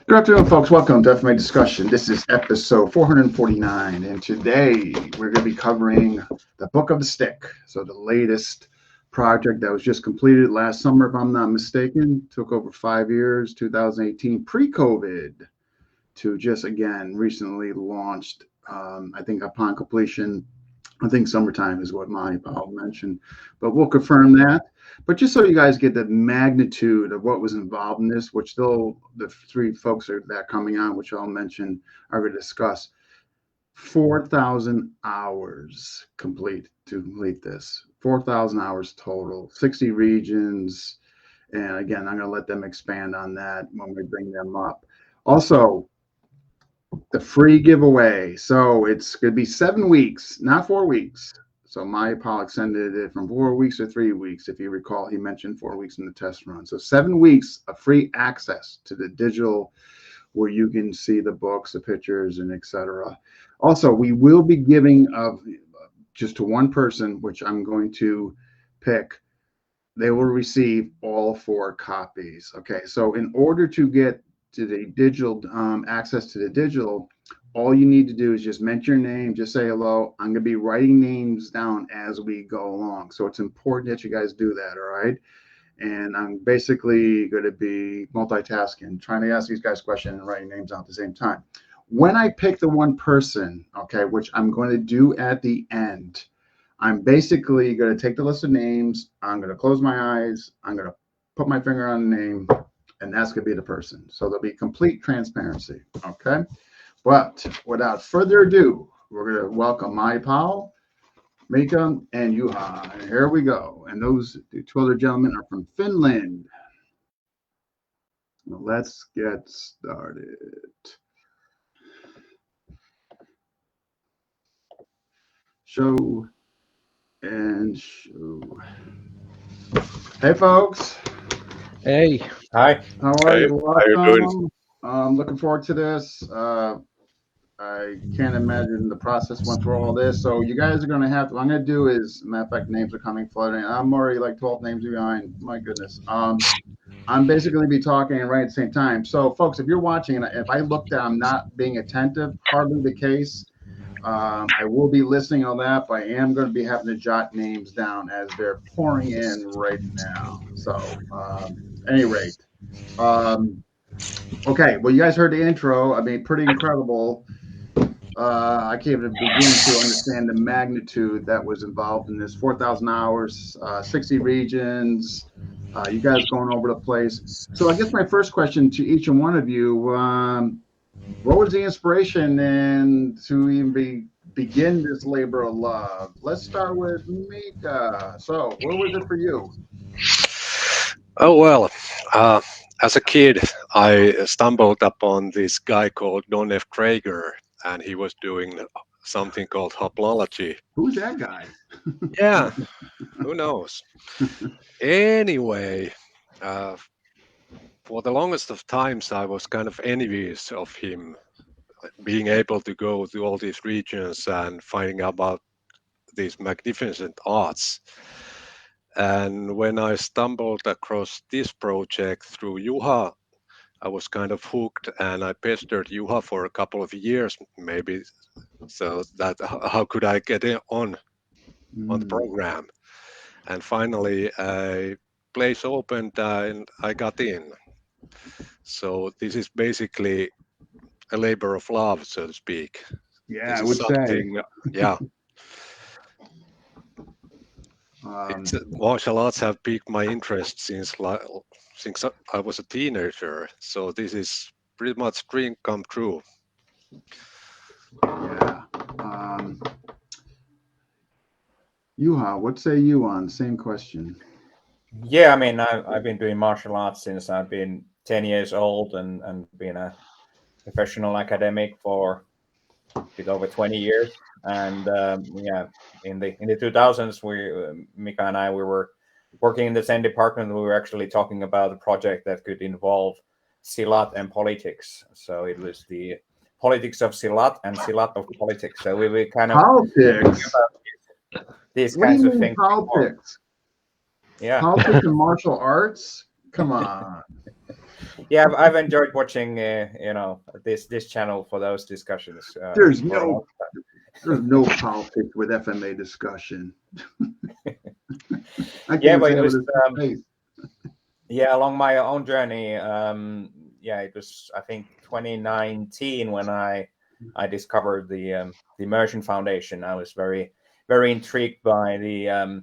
Good afternoon, folks. Welcome to FMA Discussion. This is episode 449, and today we're going to be covering the Book of the Stick. So the latest project that was just completed last summer, if I'm not mistaken, took over 5 years, 2018, pre-COVID, to just, again, recently launched, I think upon completion. I think summertime is what Mahipal mentioned, but we'll confirm that. But just so you guys get the magnitude of what was involved in this, which still the three folks that are coming on, which I'll mention, are going to discuss. 4,000 hours to complete this. 4,000 hours total, 60 regions. And again, I'm going to let them expand on that when we bring them up. Also, the free giveaway. So it's going to be 7 weeks, not 4 weeks. So Mahipal extended it from 4 weeks to 3 weeks. If you recall, he mentioned 4 weeks in the test run. So 7 weeks of free access to the digital where you can see the books, the pictures, and etc. Also, we will be giving just to one person, which I'm going to pick. They will receive all 4 copies. Okay, so in order to get to the digital access to the digital, all you need to do is just mention your name, just say hello. I'm going to be writing names down as we go along. So it's important that you guys do that, all right? And I'm basically going to be multitasking, trying to ask these guys questions and writing names down at the same time. When I pick the one person, okay, which I'm going to do at the end, I'm basically going to take the list of names. I'm going to close my eyes. I'm going to put my finger on the name, and that's going to be the person. So there'll be complete transparency, okay? But without further ado, we're going to welcome Mahipal, Mika, and Juha. And here we go. And those 2 other gentlemen are from Finland. Now let's get started. Show and show. Hey, folks. Hey. Hi. How are Hey, you? how are you doing? Looking forward to this. I can't imagine the process went through all this. So you guys are going to have to, what I'm going to do is, matter of fact, names are coming flooding. I'm already like 12 names behind. My goodness. I'm basically going to be talking and writing at the same time. So folks, if you're watching and if I look down, I'm not being attentive, hardly the case. I will be listening on that, but I am going to be having to jot names down as they're pouring in right now. So, any rate, okay. Well, you guys heard the intro. I mean, pretty incredible. I can't even begin to understand the magnitude that was involved in this. 4,000 hours, 60 regions. You guys going over the place. So I guess my first question to each and one of you. What was the inspiration and to even begin this labor of love? Let's start with Mika. So, what was it for you? Oh, well, as a kid, I stumbled upon this guy called Don F. Traeger, and he was doing something called hoplology. Who's that guy? Yeah, who knows? Anyway, for the longest of times, I was kind of envious of him being able to go to all these regions and finding out about these magnificent arts. And when I stumbled across this project through Juha, I was kind of hooked, and I pestered Juha for a couple of years, maybe, so that how could I get on the program? And finally, a place opened and I got in. So this is basically a labor of love, so to speak. Yeah, This I is would say. something, yeah. Martial arts have piqued my interest since I was a teenager. So this is pretty much dream come true. Yeah. Juha, what say you on the same question? Yeah, I mean, I've been doing martial arts since I've been 10 years old and been a professional academic for a bit over 20 years. And yeah, in the 2000s, Mika and I, we were working in the same department. We were actually talking about a project that could involve Silat and politics. So it was the politics of Silat and Silat of politics. So we kind of politics. These What kinds do you of mean things. politics? Yeah. Politics and martial arts? Come on. Yeah, I've enjoyed watching this channel for those discussions. There's for a long there's no politics with FMA discussion. I Yeah, can't but say it it with was a straight face. yeah, along my own journey. Yeah, it was I think 2019 when I discovered the Immersion Foundation. I was very intrigued by the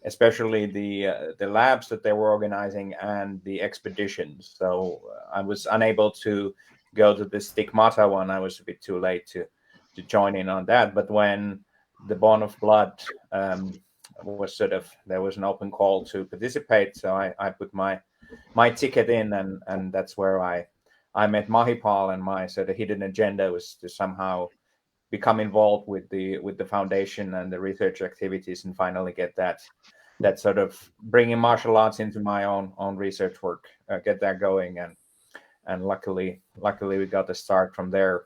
especially the labs that they were organizing and the expeditions. So I was unable to go to the Stigmata one. I was a bit too late to join in on that. But when the Bond of Blood was sort of, there was an open call to participate, so I put my ticket in, and that's where I met Mahipal, and my sort of hidden agenda was to somehow become involved with the foundation and the research activities, and finally get that sort of bringing martial arts into my own research work, get that going, and luckily we got the start from there,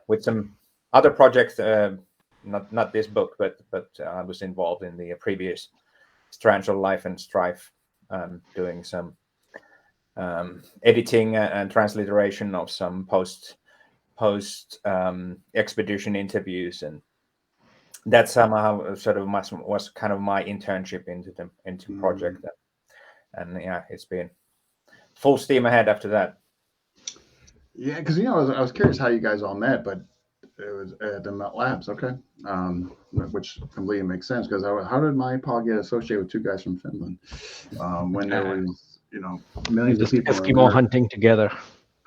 with some other projects, not this book, but I was involved in the previous Strands of Life and Strife, doing some editing and transliteration of some post expedition interviews, and that somehow sort of was kind of my internship into project, and yeah, it's been full steam ahead after that. Yeah, because I was curious how you guys all met, but it was at the Met Labs, okay, which completely makes sense. Because how did Mahipal get associated with two guys from Finland when there was millions of Just people? Eskimo hunting together.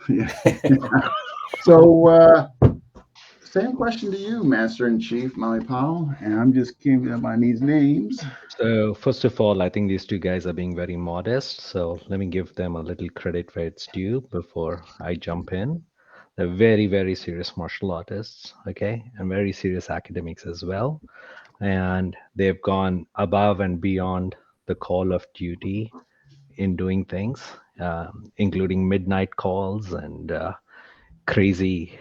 Yeah. So same question to you, Master in Chief Mahipal, and I'm just keeping up on these names. So first of all, I think these two guys are being very modest. So let me give them a little credit where it's due before I jump in. They're very, very serious martial artists, okay, and very serious academics as well. And they've gone above and beyond the call of duty in doing things, including midnight calls and crazy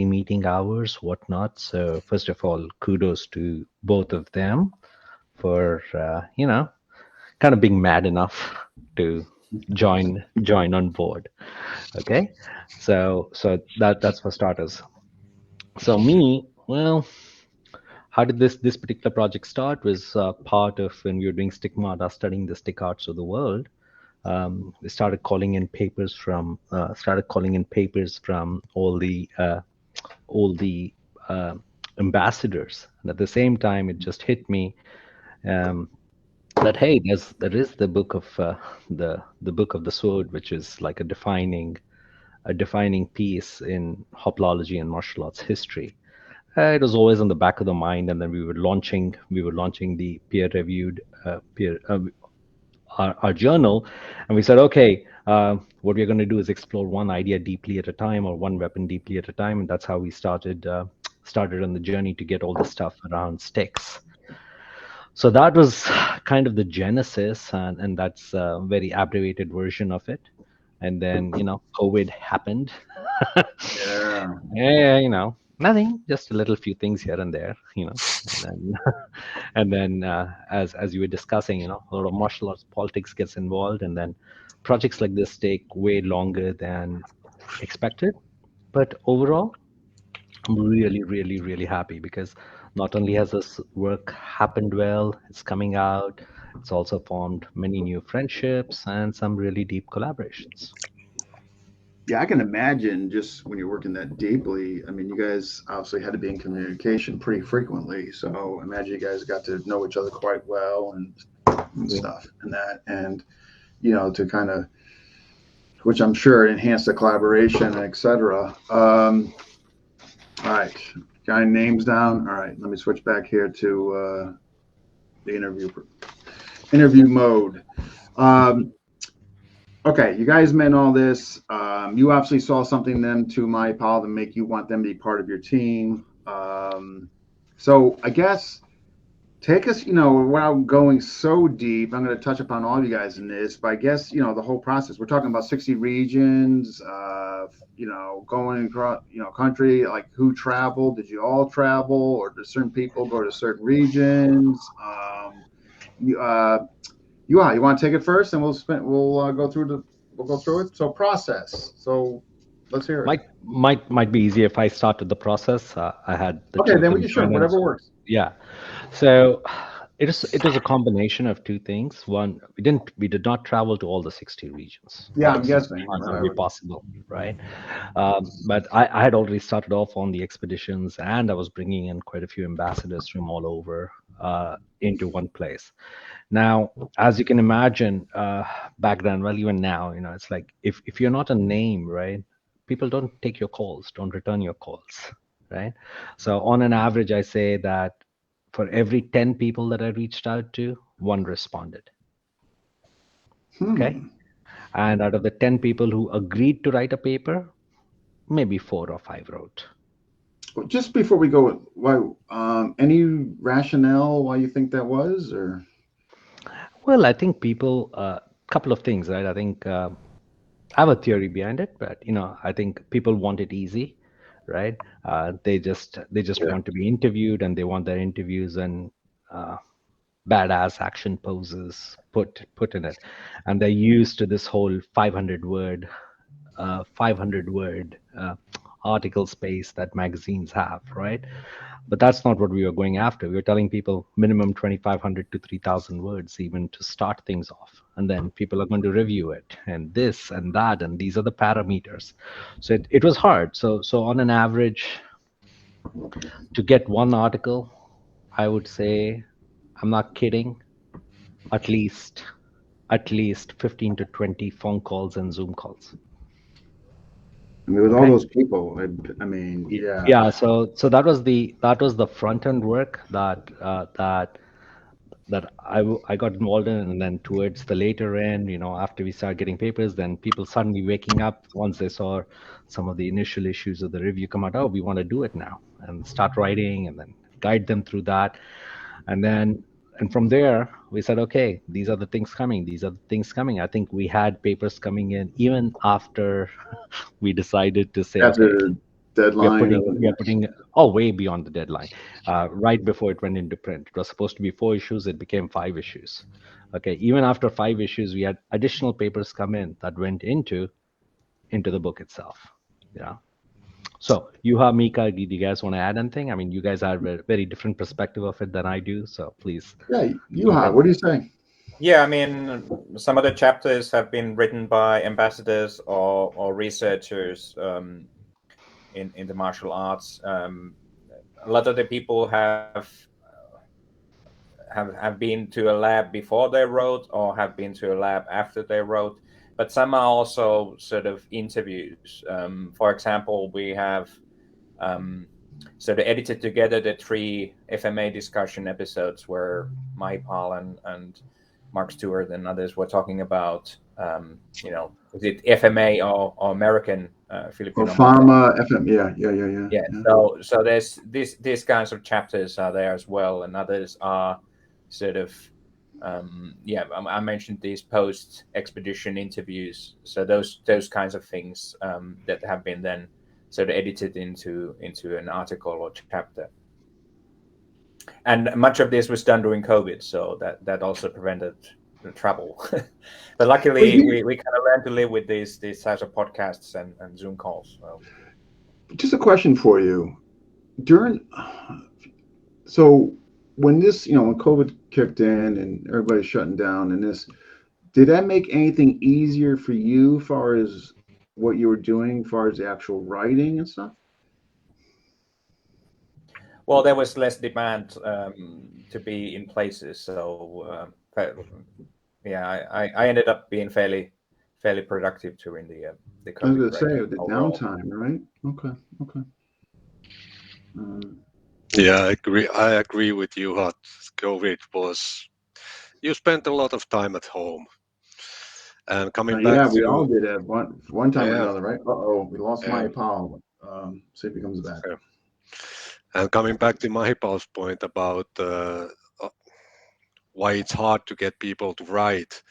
meeting hours, whatnot. So first of all, kudos to both of them for kind of being mad enough to join on board. Okay, so that's for starters. So me, well, how did this particular project start? Was part of when we were doing stigmata, studying the stick arts of the world. We started calling in papers from all the uh, ambassadors, and at the same time it just hit me, um, that hey, there is the book of the book of the sword, which is like a defining piece in hoplology and martial arts history. It was always on the back of the mind, and then we were launching the peer reviewed peer our journal, and we said, okay, what we're going to do is explore one idea deeply at a time, or one weapon deeply at a time, and that's how we started on the journey to get all the stuff around sticks. So that was kind of the genesis, and that's a very abbreviated version of it. And then COVID happened. Yeah. Yeah, nothing, just a little few things here and there, and then and then as you were discussing, a lot of martial arts politics gets involved, and then projects like this take way longer than expected. But overall, I'm really, really, really happy because not only has this work happened well, it's coming out, it's also formed many new friendships and some really deep collaborations. Yeah, I can imagine just when you're working that deeply. I mean, you guys obviously had to be in communication pretty frequently. So I imagine you guys got to know each other quite well and stuff and that. And, to kind of, which I'm sure enhanced the collaboration, et cetera. All right. Got any names down? All right. Let me switch back here to the interview mode. Okay, you guys meant all this. You obviously saw something in them to Mahipal to make you want them to be part of your team. So I guess take us, without going so deep, I'm going to touch upon all you guys in this, but I guess, the whole process. We're talking about 60 regions, going across, country, like who traveled? Did you all travel, or did certain people go to certain regions? you want to take it first, and we'll go through it. So process. So let's hear it. Might be easier if I start with the process. I had the Okay, two of then we them can sure join in. whatever works. Yeah. So it was a combination of two things. One, we did not travel to all the 60 regions. Yeah, I'm It's guessing. not going to be possible, right? But I had already started off on the expeditions, and I was bringing in quite a few ambassadors from all over into one place. Now, as you can imagine, back then, well, even now, it's like if you're not a name, right? People don't take your calls, don't return your calls, right? So on an average, I say that for every 10 people that I reached out to, one responded. Okay. And out of the 10 people who agreed to write a paper, maybe 4 or 5 wrote. Just before we go, why any rationale why you think that was, or? Well, I think people, couple of things, right? I think I have a theory behind it, but I think people want it easy, right? They just want to be interviewed, and they want their interviews and badass action poses put in it, and they're used to this whole 500 word article space that magazines have, right? But that's not what we were going after. We were telling people minimum 2,500 to 3,000 words even to start things off, and then people are going to review it, and this and that, and these are the parameters. So it was hard. So on an average, to get one article, I would say, I'm not kidding, at least 15 to 20 phone calls and Zoom calls. I mean, with all Okay. those people, I mean, yeah. Yeah, so that was the front end work that I got involved in, and then towards the later end, after we started getting papers, then people suddenly waking up once they saw some of the initial issues of the review come out. Oh, we want to do it now, and start writing, and then guide them through that, and from there we said, okay, these are the things coming. These are the things coming. I think we had papers coming in even after we decided to say, okay, After deadline, we are putting way beyond the deadline, right before it went into print. It was supposed to be 4 issues, it became 5 issues. Okay, even after 5 issues, we had additional papers come in that went into the book itself. Yeah. So Juha, Mika, did you guys want to add anything? I mean, you guys have a very different perspective of it than I do, so please. yeah, Juha, what do you say? Yeah, I mean, some of the chapters have been written by ambassadors or researchers in the martial arts. A lot of the people have been to a lab before they wrote, or have been to a lab after they wrote. But some are also sort of interviews. For example, we have sort of edited together the 3 FMA discussion episodes where Mahipal and Mark Stewart and others were talking about, is it FMA or American Filipino? Or Pharma FM, yeah. Yeah. So there's these kinds of chapters are there as well, and others are sort of I mentioned these post expedition interviews. So those kinds of things that have been then sort of edited into an article or chapter. And much of this was done during COVID, so that also prevented the travel. But luckily, we kind of learned to live with these types of podcasts and Zoom calls. So. Just a question for you. So when this, when COVID kicked in and everybody's shutting down, and this, did that make anything easier for you, as far as what you were doing, as far as the actual writing and stuff? Well, there was less demand to be in places, so I ended up being fairly productive during the COVID. I was going to say the downtime, right? Okay. Yeah, I agree with you. That COVID was, you spent a lot of time at home, and coming back. Yeah, we all did at one time or Yeah. another, right? We lost Mahipal. See if he comes back. Yeah. And coming back to Mahipal's point about why it's hard to get people to write.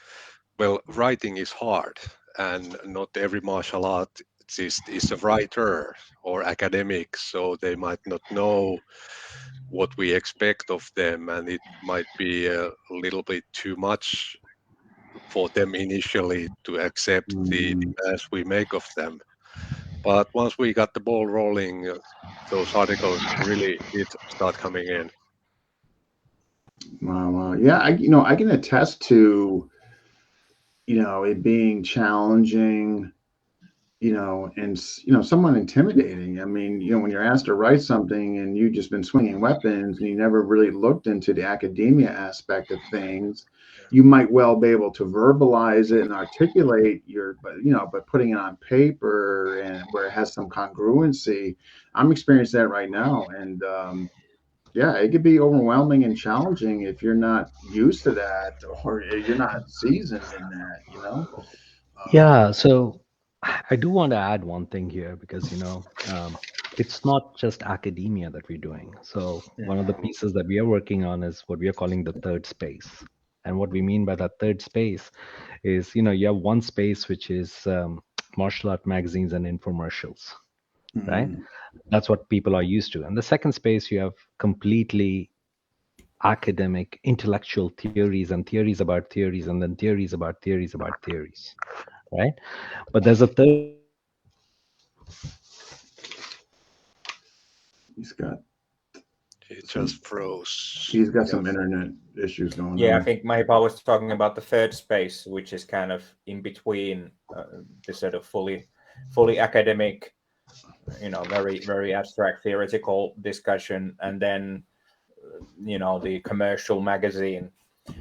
Well, writing is hard, and not every martial artist is a writer or academic, so they might not know what we expect of them, and it might be a little bit too much for them initially to accept the demands we make of them. But once we got the ball rolling, those articles really did start coming in. Wow. Yeah, I can attest to, it being challenging, and somewhat intimidating. I mean, when you're asked to write something and you've just been swinging weapons and you never really looked into the academia aspect of things, you might well be able to verbalize it and articulate but putting it on paper and where it has some congruency. I'm experiencing that right now, and yeah, it could be overwhelming and challenging if you're not used to that or you're not seasoned in that. Yeah, so I do want to add one thing here because it's not just academia that we're doing. So one of the pieces that we are working on is what we are calling the third space. And what we mean by that third space is, you have one space which is martial art magazines and infomercials, right? That's what people are used to. And the second space, you have completely academic, intellectual theories and theories about theories, and then theories about theories about theories, right? But there's a third. He just froze. He's got some internet issues going on. Yeah, I think Mahipal was talking about the third space, which is kind of in between the sort of fully academic, very, very abstract theoretical discussion, and then the commercial magazine.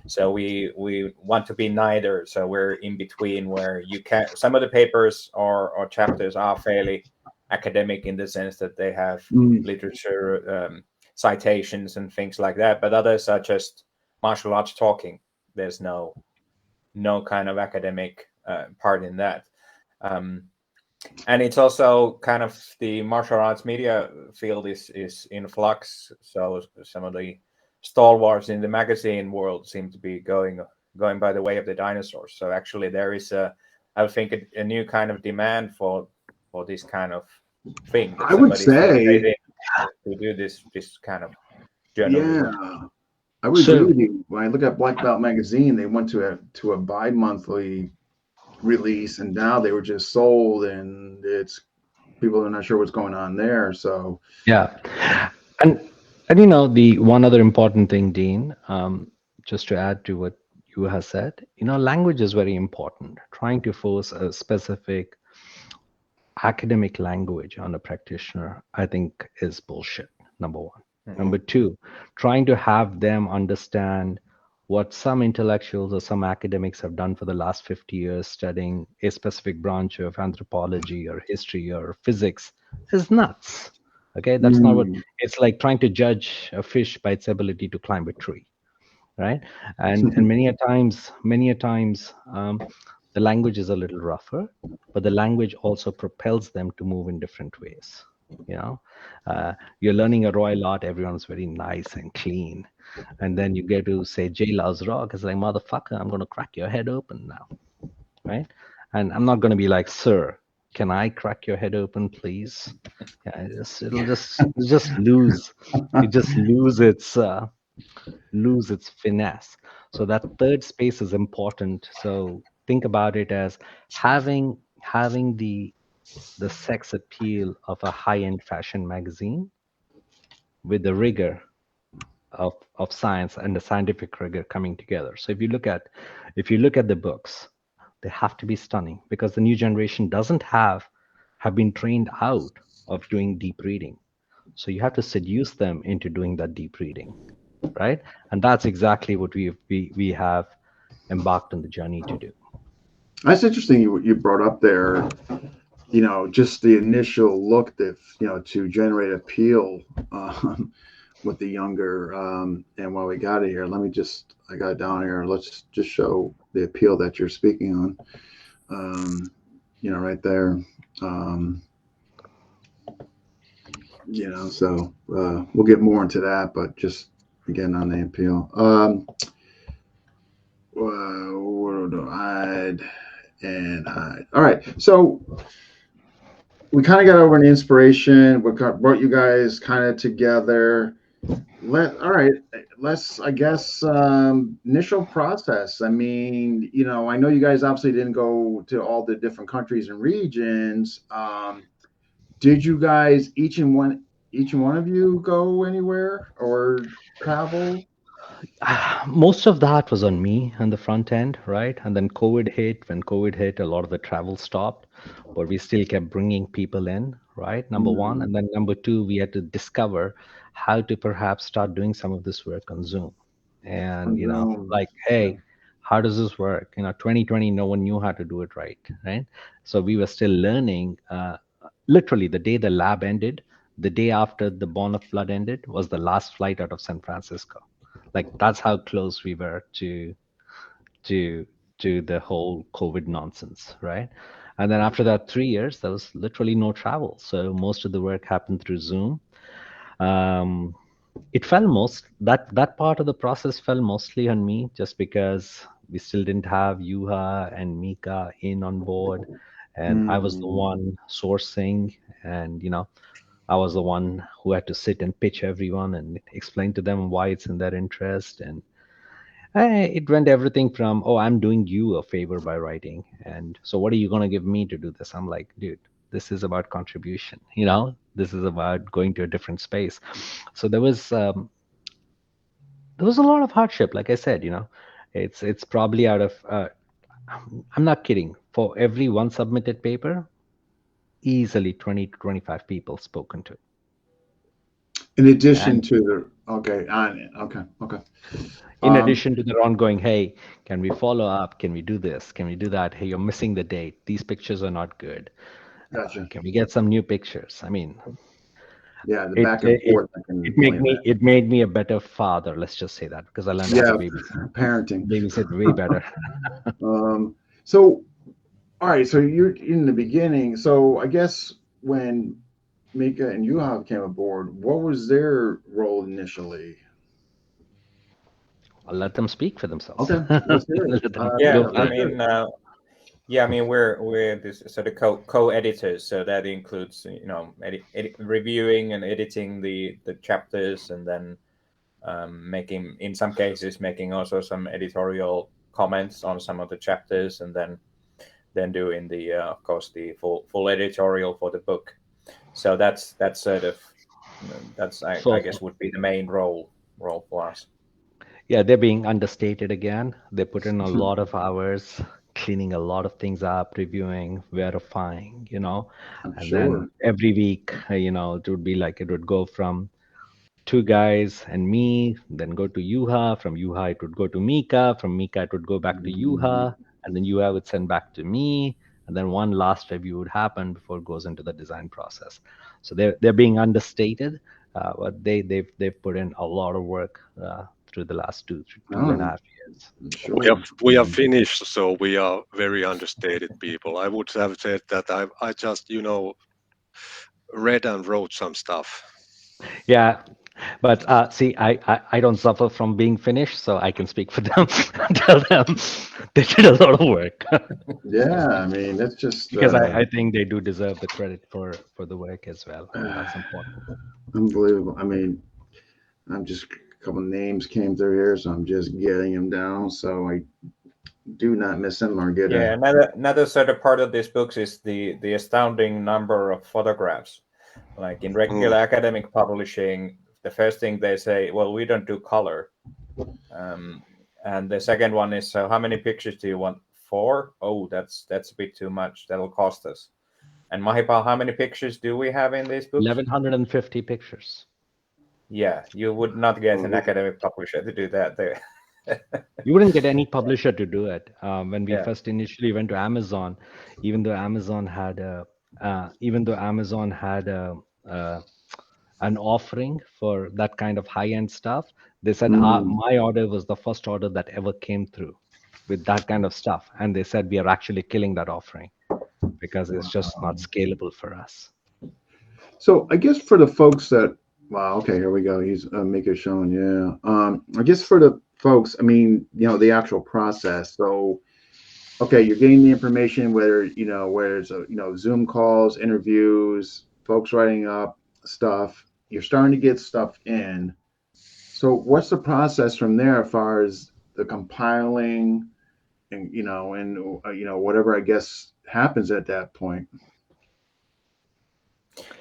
So we want to be neither. So we're in between, where you can. Some of the papers or chapters are fairly academic in the sense that they have literature citations and things like that, but others are just martial arts talking. There's no kind of academic part in that. And it's also kind of the martial arts media field is in flux. So some of the stalwarts in the magazine world seem to be going by the way of the dinosaurs. So actually there is I think a new kind of demand for this kind of thing. I would say to do this kind of journalism. Yeah, I would agree with you. When I look at Black Belt magazine, they went to a bi-monthly release, and now they were just sold, and it's people are not sure what's going on there. So yeah, and the one other important thing, Dean, just to add to what you have said, language is very important. Trying to force a specific academic language on a practitioner, I think, is bullshit. Number one. Number two, trying to have them understand what some intellectuals or some academics have done for the last 50 years studying a specific branch of anthropology or history or physics is nuts. Okay, that's not what it's like. Trying to judge a fish by its ability to climb a tree, right? And many a times the language is a little rougher, but the language also propels them to move in different ways. You're learning a royal art, everyone's very nice and clean, and then you get to say J Lao's rock, it's like, motherfucker, I'm going to crack your head open now, right? And I'm not going to be like, sir, can I crack your head open, please? Yeah, it'll just lose its finesse. So that third space is important. So think about it as having the sex appeal of a high-end fashion magazine with the rigor of science and the scientific rigor coming together. So if you look at the books, they have to be stunning, because the new generation doesn't have been trained out of doing deep reading. So you have to seduce them into doing that deep reading, right? And that's exactly what we have embarked on the journey to do. That's interesting you brought up there, just the initial look that, to generate appeal with the younger. And while we got it here, I got it down here. Let's just show the appeal that you're speaking on, right there. So we'll get more into that, but just again on the appeal. What do hide and hide? All right, so we kind of got over an inspiration. We brought you guys kind of together. All right, let's, I guess, initial process. I mean, I know you guys obviously didn't go to all the different countries and regions. Did you guys each and one of you go anywhere or travel? Most of that was on me on the front end, right? And then COVID hit. When COVID hit, a lot of the travel stopped, but we still kept bringing people in, right? Number one. Mm, And then number two, we had to discover how to perhaps start doing some of this work on Zoom. And, like, yeah. hey, how does this work? 2020, no one knew how to do it right, right? So we were still learning. Literally, the day the lab ended, the day after the Bonner flood ended, was the last flight out of San Francisco. Like that's how close we were to to the whole COVID nonsense, right? And then after that 3 years, there was literally no travel. So most of the work happened through Zoom. Um, it fell most that part of the process fell mostly on me just because we still didn't have Juha and Mika in on board, and I was the Mm, one sourcing, and I was the one who had to sit and pitch everyone and explain to them why it's in their interest. And it went everything from, oh, I'm doing you a favor by writing. And so what are you going to give me to do this? I'm like, dude, this is about contribution. This is about going to a different space. So there was a lot of hardship. Like I said, it's probably out of, I'm not kidding. For every one submitted paper, easily 20 to 25 people spoken to. in addition And to okay. in Um, addition to their ongoing, hey, can we follow up? Can we do this? Can we do that? Hey, you're missing the date. These pictures are not good. gotcha. Can we get some new pictures? I mean, Yeah, the it back and it forth. I can it only made me imagine. it made me a better father. Let's just say that because I learned how to Yeah, parenting. babysit way better. Um, so, all right. So you're in the beginning. So I guess when Mika and Juha came aboard, what was their role initially? I'll let them speak for themselves. Okay, let's hear it. Let them Yeah, go Yeah, I let's first. hear mean, it. we're this sort of co-editors, so that includes reviewing and editing the chapters, and then making, in some cases, making also some editorial comments on some of the chapters, and then doing the of course the full editorial for the book. So that's sort of that's I So guess would be the main role for us. yeah, they're being understated again. They put in a lot of hours cleaning a lot of things up, reviewing, verifying, I'm and then sure. every week, it would be like it would go from two guys and me, then go to Juha. From Juha, it would go to Mika. From Mika, it would go back to Mhm. Juha, and then Juha would send back to me, and then one last review would happen before it goes into the design process. So they're being understated, but they've put in a lot of work through the last two and a Oh, half years. I'm We sure. are we are Finnish, so we are very understated people. I would have said that I just read and wrote some stuff. Yeah, but see, I don't suffer from being Finnish, so I can speak for them. Tell them they did a lot of work. Yeah, I mean, that's just Because I think they do deserve the credit for the work as well, and that's important. unbelievable. I mean, I'm just a couple names came through here, so I'm just getting them down. So I do not miss them or get Yeah, a. another sort of part of this book is the astounding number of photographs. Like in Mm. regular academic publishing, the first thing they say, well, we don't do color. And the second one is, so how many pictures do you want? 4? Oh, that's a bit too much. That'll cost us. And Mahipal, how many pictures do we have in these books? 1150 pictures. Yeah, you would not get an Oh, academic publisher to do that there. You wouldn't get any publisher to do it. When we Yeah. first initially went to Amazon, even though Amazon had a, uh, an offering for that kind of high-end stuff, they said mm, my order was the first order that ever came through with that kind of stuff, and they said we are actually killing that offering because it's just not wow. scalable for us. So I guess for the folks that, wow, okay, here we go. He's Mika showing, yeah. I guess for the folks, I mean, the actual process. So, okay, you're getting the information, whether it's Zoom calls, interviews, folks writing up stuff. You're starting to get stuff in. So what's the process from there as far as the compiling and whatever I guess happens at that point?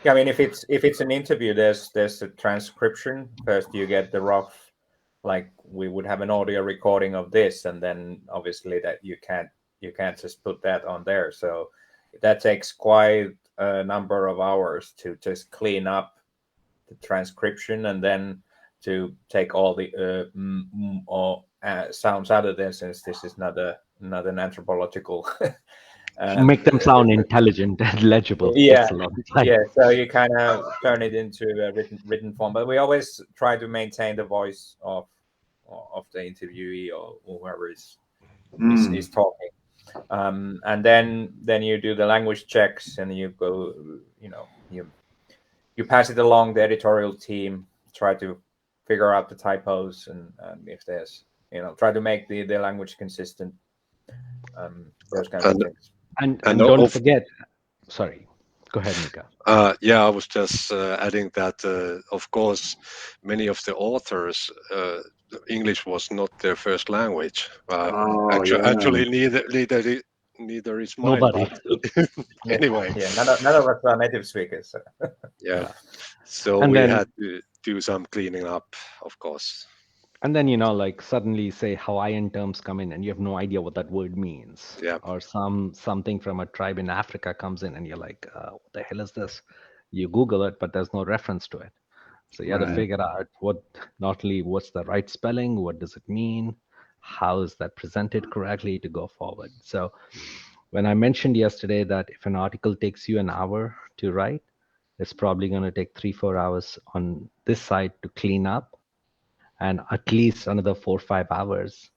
Yeah, I mean, if it's an interview, there's a transcription. First, you get the rough, like we would have an audio recording of this, and then obviously that you can't just put that on there. So that takes quite a number of hours to just clean up the transcription, and then to take all the sounds out of this, since this is not an anthropological. Make them sound intelligent and legible. Yeah, Takes a lot of time. yeah. So you kind of turn it into a written form, but we always try to maintain the voice of the interviewee or whoever is talking. And then you do the language checks, and you go, you pass it along the editorial team, try to figure out the typos, and if there's, try to make the language consistent. Those kinds of things. And don't forget, sorry, go ahead, Mika. I was just adding that, of course, many of the authors, English was not their first language. Actually, neither is mine. Nobody. But anyway. Yeah, none of us are native speakers. So. Yeah. So and we then, had to do some cleaning up, of course. And then, like suddenly say Hawaiian terms come in and you have no idea what that word means. Yeah. Or something from a tribe in Africa comes in and you're like, what the hell is this? You Google it, but there's no reference to it. So you have to figure out not only what's the right spelling, what does it mean? How is that presented correctly to go forward? So when I mentioned yesterday that if an article takes you an hour to write, it's probably going to take 3-4 hours on this side to clean up, and at least another 4 or 5 hours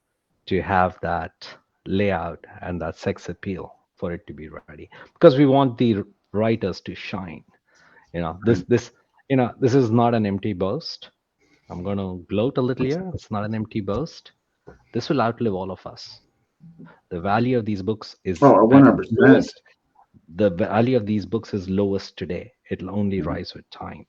to have that layout and that sex appeal for it to be ready. Because we want the writers to shine. This is not an empty boast. I'm going to gloat a little here. It's not an empty boast. This will outlive all of us. The value of these books is 100%. The value of these books is lowest today. It'll only rise with time.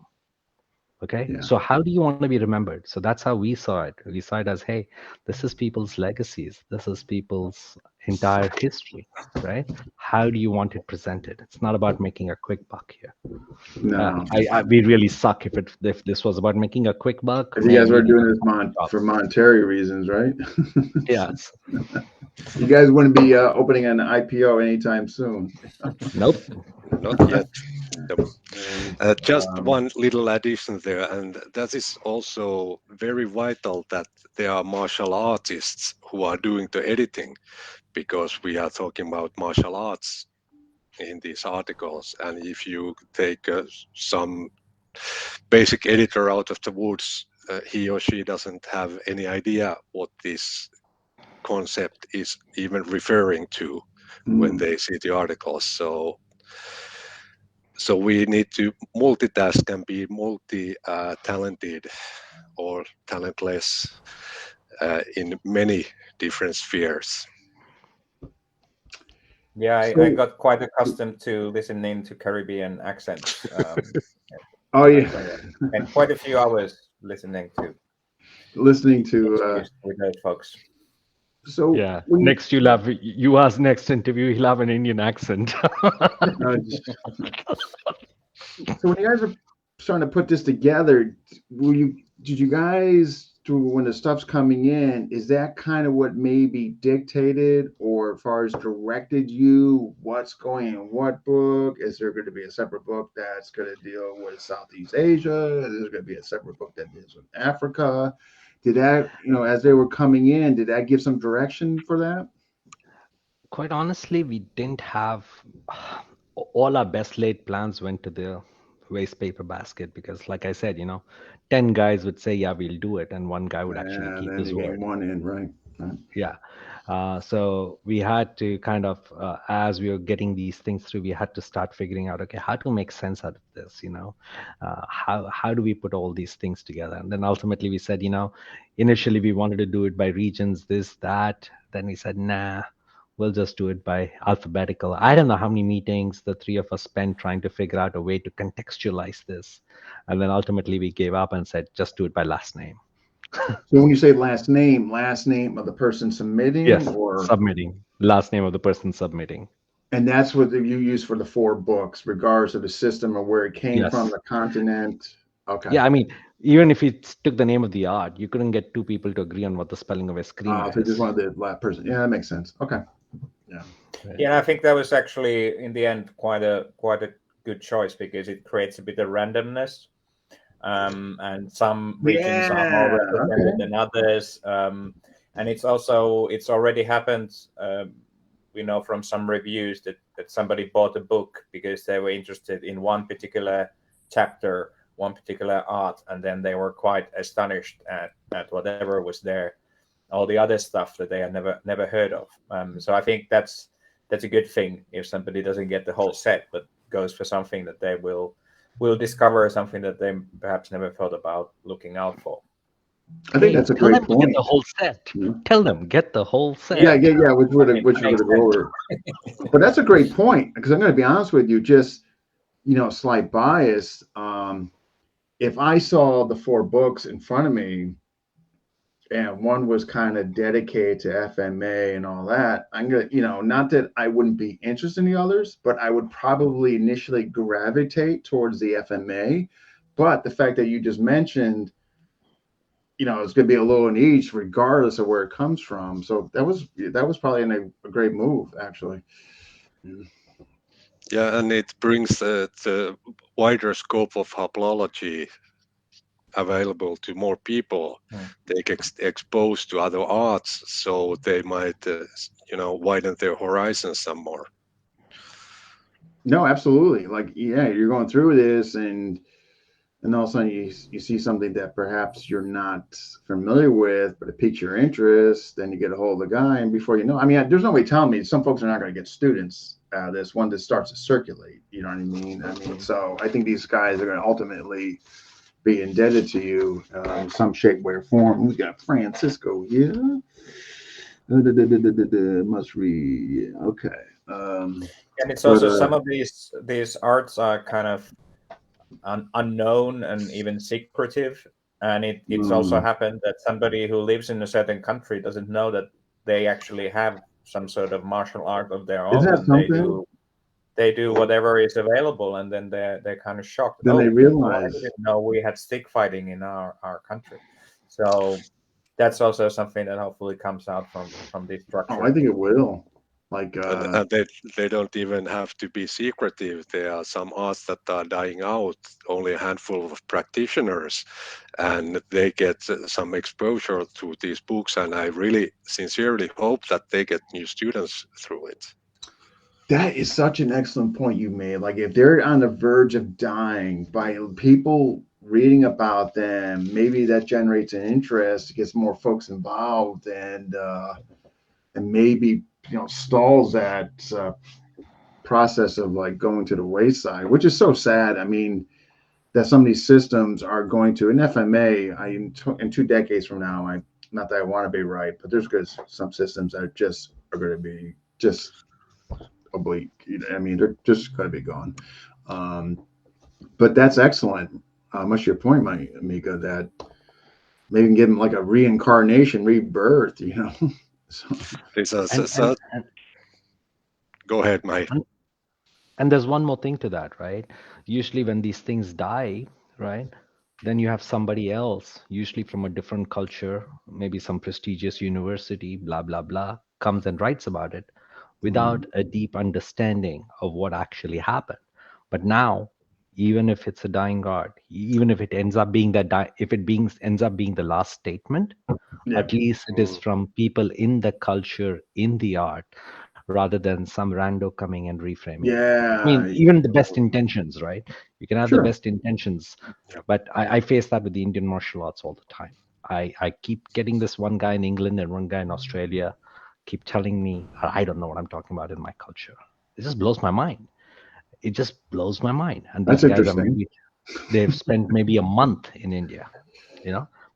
Okay. Yeah. So how do you want to be remembered? So that's how we saw it. We saw it as, hey, this is people's legacies. This is people's entire history, right? How do you want it presented? It's not about making a quick buck here. No, we really suck if this was about making a quick buck. You guys were doing this for monetary reasons, right? Yes. You guys wouldn't be opening an IPO anytime soon. Nope. Not yet. Just one little addition there, and that is also very vital that there are martial artists who are doing the editing, because we are talking about martial arts in these articles. And if you take some basic editor out of the woods, he or she doesn't have any idea what this concept is even referring to when they see the articles. So we need to multitask and be multi-talented or talentless in many different spheres. Yeah, I got quite accustomed to listening to Caribbean accents. Oh yeah, and quite a few hours listening to with those folks. So yeah, next Juha's next interview, he'll have an Indian accent. So when you guys are starting to put this together, did you guys, when the stuff's coming in, is that kind of what maybe dictated or as far as directed you what's going in what book? Is there going to be a separate book that's going to deal with Southeast Asia? Is there going to be a separate book that deals with Africa? Did that, as they were coming in, did that give some direction for that? Quite honestly, we didn't have all our best laid plans went to the waste paper basket, because like I said, 10 guys would say, yeah, we'll do it. And one guy would actually keep his word. One in, right? Yeah. So we had to kind of, as we were getting these things through, we had to start figuring out, okay, how to make sense out of this, how do we put all these things together? And then ultimately we said, initially we wanted to do it by regions, this, that. Then we said, nah, we'll just do it by alphabetical. I don't know how many meetings the three of us spent trying to figure out a way to contextualize this. And then ultimately we gave up and said, just do it by last name. So when you say last name of the person submitting, Yes, or submitting. Last name of the person submitting. and that's what you use for the 4 books, regardless of the system or where it came from, Yes. the continent. Okay. Yeah, I mean, even if it took the name of the art, you couldn't get two people to agree on what the spelling of eskrima So just is. wanted the last person. Yeah, that makes sense. Okay. Yeah. Yeah, I think that was actually in the end quite a good choice because it creates a bit of randomness. And some regions are more Yeah. represented Okay. than others. And it's already happened. We know from some reviews that somebody bought a book because they were interested in one particular chapter, one particular art, and then they were quite astonished at whatever was there, all the other stuff that they had never heard of. So I think that's a good thing if somebody doesn't get the whole set, but goes for something that they will discover, something that they perhaps never thought about looking out for. I think that's a tell great them to get the point. whole set. Tell them, get the whole set. Yeah. Which we're It going to makes go over. But that's a great point, because I'm going to be honest with you, just, slight bias. If I saw the 4 books in front of me, and one was kind of dedicated to FMA and all that, I'm gonna, not that I wouldn't be interested in the others, but I would probably initially gravitate towards the FMA. But the fact that you just mentioned, it's gonna be a little in each, regardless of where it comes from. So that was probably a great move, actually. Yeah, and it brings the wider scope of haplology available to more people. They get exposed to other arts, so they might, widen their horizons some more. No, absolutely. Like, yeah, you're going through this, and all of a sudden you see something that perhaps you're not familiar with, but it piques your interest. Then you get a hold of the guy, and before you know, I mean, there's no way telling me some folks are not going to get students out of this one that starts to circulate. You know what I mean? So I think these guys are going to ultimately be indebted to you in some shape, way, or form. We got Francisco here. Must read. Yeah, okay. And it's also some of these arts are kind of unknown and even secretive. And it's also happened that somebody who lives in a certain country doesn't know that they actually have some sort of martial art of their own, and they do whatever is available, and then they're kind of shocked. Then they realize, I didn't know we had stick fighting in our country. So that's also something that hopefully comes out from this structure. Oh, I think it will. Like, and they don't even have to be secretive. There are some arts that are dying out, only a handful of practitioners, and they get some exposure to these books. And I really sincerely hope that they get new students through it. That is such an excellent point you made. Like, if they're on the verge of dying, by people reading about them, maybe that generates an interest, gets more folks involved, and maybe stalls that process of like going to the wayside, which is so sad. I mean, that some of these systems are going to an FMA. In 2 decades from now, not that I want to be right, but there's some systems that are going to be just oblique. I mean, they're just going to be gone. But that's excellent. Much to your point, Mika, that maybe give them like a reincarnation, rebirth. So. Go ahead, Mike. And there's one more thing to that, right? Usually when these things die, right, then you have somebody else, usually from a different culture, maybe some prestigious university, blah, blah, blah, comes and writes about it without a deep understanding of what actually happened. But now, even if it's a dying art, even if it ends up being ends up being the last statement, at least it is from people in the culture, in the art, rather than some rando coming and reframing. Yeah. I mean, even the best intentions, right? You can have the best intentions, but I face that with the Indian martial arts all the time. I keep getting this one guy in England and one guy in Australia keep telling me, I don't know what I'm talking about in my culture. It just blows my mind. It just blows my mind. And these guys they've spent maybe a month in India,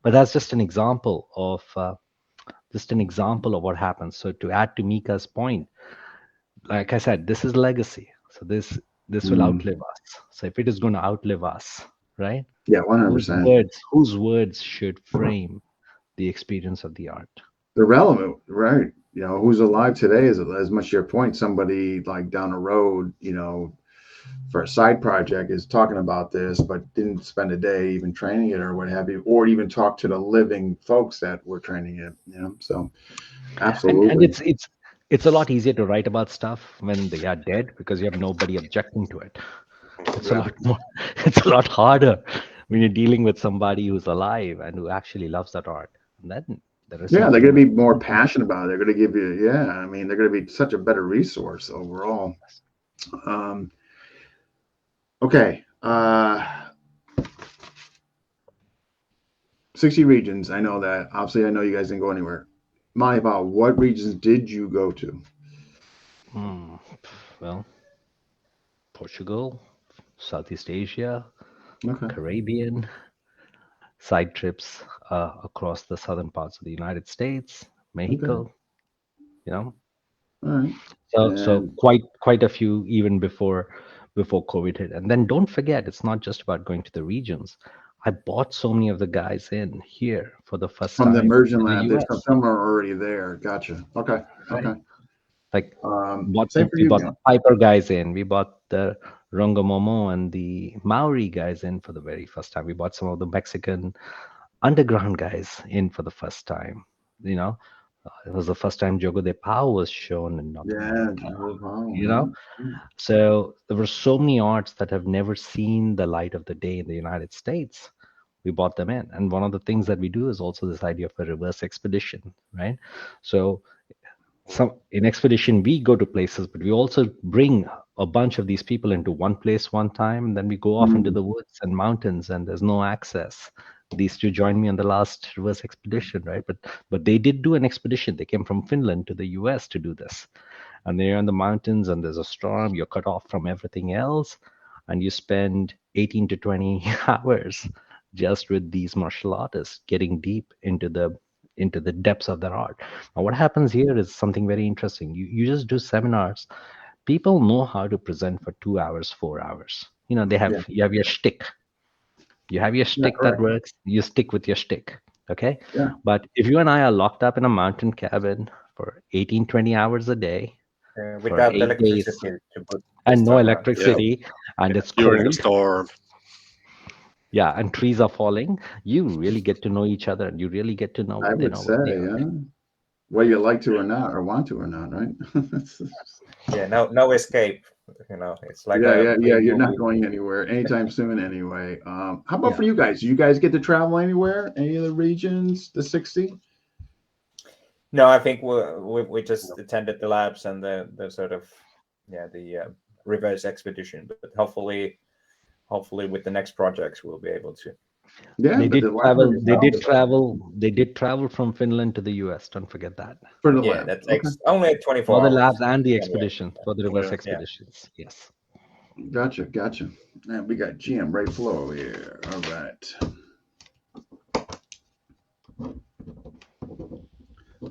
but that's just an example of what happens. So to add to Mika's point, like I said, this is legacy. So this will outlive us. So if it is going to outlive us, right? Yeah, 100%. Whose words should frame the experience of the art. They're relevant, right? Who's alive today is as much your point. Somebody like down the road, for a side project is talking about this, but didn't spend a day even training it or what have you, or even talk to the living folks that were training it. So absolutely. And it's a lot easier to write about stuff when they are dead because you have nobody objecting to it. It's a lot more. It's a lot harder when you're dealing with somebody who's alive and who actually loves that art. And then there is they're going to be more passionate about it. They're going to give you, they're going to be such a better resource overall. Okay. 60 regions. I know that. Obviously, I know you guys didn't go anywhere. Mahipal, what regions did you go to? Well, Portugal, Southeast Asia, Okay. Caribbean, side trips across the southern parts of the United States, Mexico. All right. So quite a few even before COVID hit. And then don't forget, it's not just about going to the regions. I bought so many of the guys in here for the first time. From the immersion lab, the there's some are already there. Gotcha. Okay. Right. Okay. Like Same for we you, bought the Piper guys in. We bought the Rongomomo and the Maori guys in for the very first time. We bought some of the Mexican underground guys in for the first time. It was the first time Jogo de Pau was shown in North America. So there were so many arts that have never seen the light of the day in the United States. We brought them in. And one of the things that we do is also this idea of a reverse expedition, right? So in expedition, we go to places, but we also bring a bunch of these people into one place one time, and then we go off into the woods and mountains, and there's no access. These two joined me on the last reverse expedition, right? But they did do an expedition. They came from Finland to the US to do this. And they're in the mountains and there's a storm, you're cut off from everything else, and you spend 18 to 20 hours just with these martial artists getting deep into the depths of their art. Now what happens here is something very interesting. You just do seminars. People know how to present for 2 hours, 4 hours. You have your shtick. You have your shtick that works, you stick with your shtick. Okay. Yeah. But if you and I are locked up in a mountain cabin for 18, 20 hours a day, without 8 electricity days, to and no electricity, and it's during a cold. storm. Yeah, and trees are falling. You really get to know each other, and you really get to know. I would say, whether you like to or not, or want to or not, right? No escape. It's like you're not going anywhere anytime soon anyway. How about for you guys? Do you guys get to travel anywhere? Any of the regions, the 60? No, I think we just attended the labs and the sort of the reverse expedition, but hopefully with the next projects we'll be able to. Yeah, they did travel from Finland to the US. Don't forget that. For the lab. That takes only 24 for the hours. labs and the expedition, for the reverse expeditions. Yes. Gotcha. And we got GM Ray Flow here. All right.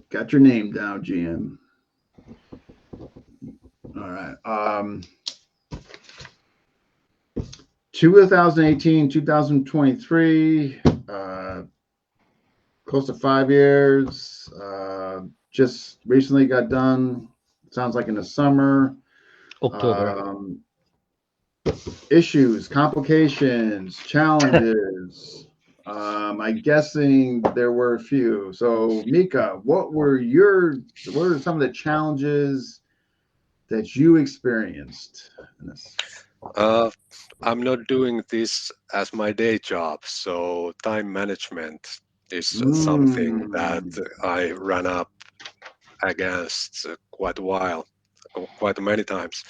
Got your name down, GM. All right. 2018, 2023, close to 5 years. Just recently got done. Sounds like in the summer. October. Issues, complications, challenges. I'm guessing there were a few. So, Mika, what were some of the challenges that you experienced in this? I'm not doing this as my day job, so time management is something that I ran up against quite many times.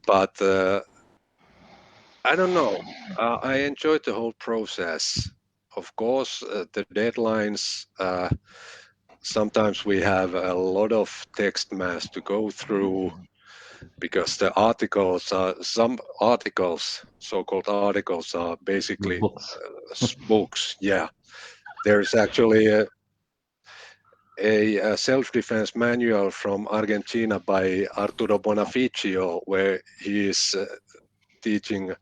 But I don't know. I enjoyed the whole process. Of course, the deadlines. Sometimes we have a lot of text mass to go through, because the some articles, so-called articles, are basically books. Yeah, there's actually a self-defense manual from Argentina by Arturo Bonaficio, where he is teaching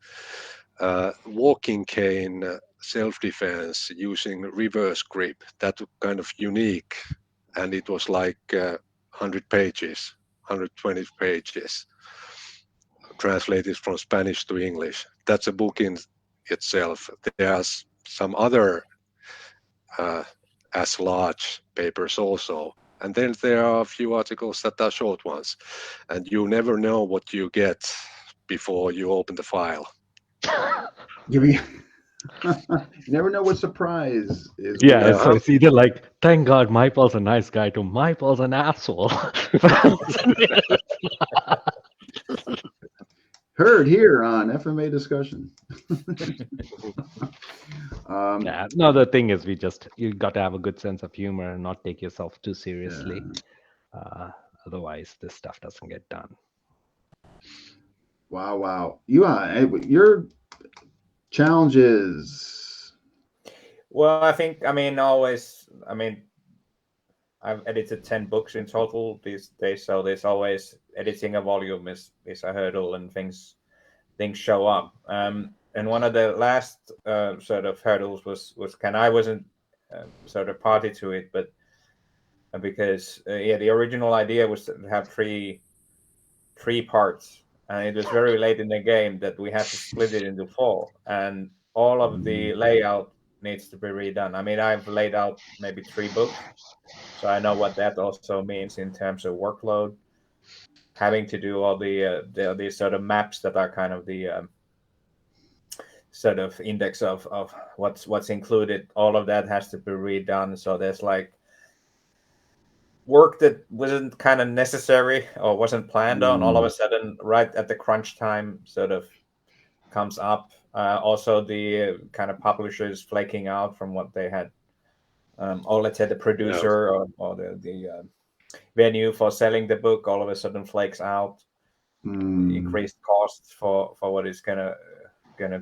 walking cane self-defense using reverse grip. That was kind of unique, and it was like 100 pages, 120 pages, translated from Spanish to English. That's a book in itself. There's some other as large papers also. And then there are a few articles that are short ones, and you never know what you get before you open the file. You never know what surprise is. Yeah, Yeah. so it's either like, thank God Mahipal's a nice guy, to Mahipal's an asshole. Heard here on FMA discussion. Yeah, no, the thing is, you got to have a good sense of humor and not take yourself too seriously. Otherwise, this stuff doesn't get done. Wow. Your challenges. Well, I've edited 10 books in total these days, so there's always editing a volume is a hurdle, and things show up. And one of the last sort of hurdles was I wasn't sort of party to it, but because the original idea was to have three parts, and it was very late in the game that we had to split it into 4, and all of the layout needs to be redone. I mean, I've laid out maybe 3 books, so I know what that also means in terms of workload. Having to do all the sort of maps that are kind of the sort of index of what's included. All of that has to be redone. So there's like work that wasn't kind of necessary or wasn't planned on. All of a sudden, right at the crunch time, sort of comes up. Also, the kind of publishers flaking out from what they had. Or let's say the producer or the venue for selling the book all of a sudden flakes out. Increased costs for what it's gonna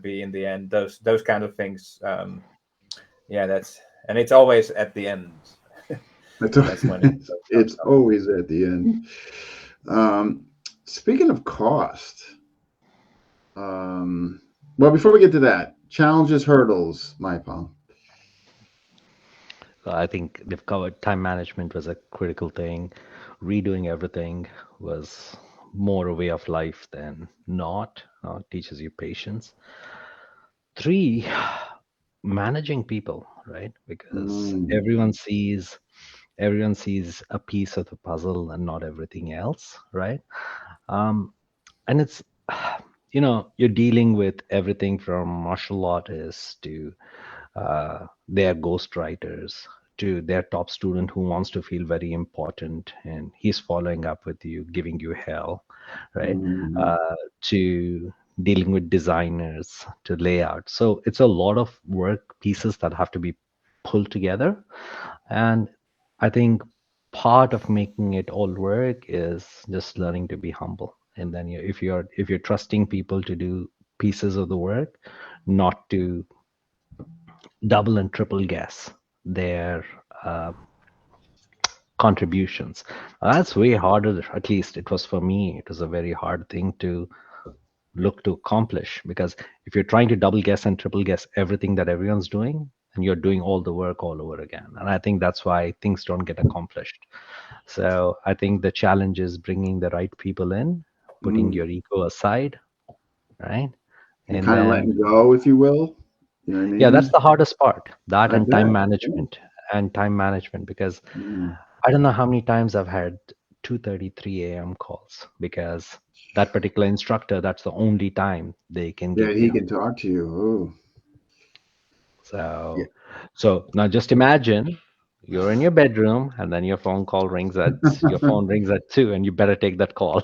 be in the end. Those kind of things. And it's always at the end. That's when it's always at the end. Speaking of cost, well, before we get to that, challenges, hurdles, Mahipal. I think they've covered time management was a critical thing. Redoing everything was more a way of life than not. It teaches you patience. 3, managing people, right? Because everyone sees a piece of the puzzle and not everything else, right? And it's, you're dealing with everything from martial artists to their ghostwriters to their top student who wants to feel very important and he's following up with you, giving you hell, right? To dealing with designers, to layout. So it's a lot of work pieces that have to be pulled together. And I think part of making it all work is just learning to be humble. And then if you're trusting people to do pieces of the work, not to double and triple guess their contributions. That's way harder. At least it was for me. It was a very hard thing to look to accomplish, because if you're trying to double guess and triple guess everything that everyone's doing, and you're doing all the work all over again. And I think that's why things don't get accomplished. So I think the challenge is bringing the right people in, putting your ego aside, right? And kind of letting go, if you will. You know what I mean? Yeah, that's the hardest part. That and time management. And time management, because I don't know how many times I've had 2:30, 3 a.m. calls, because that particular instructor, that's the only time they can get. Yeah, he can talk to you. So now just imagine you're in your bedroom and then your phone rings at 2, and you better take that call.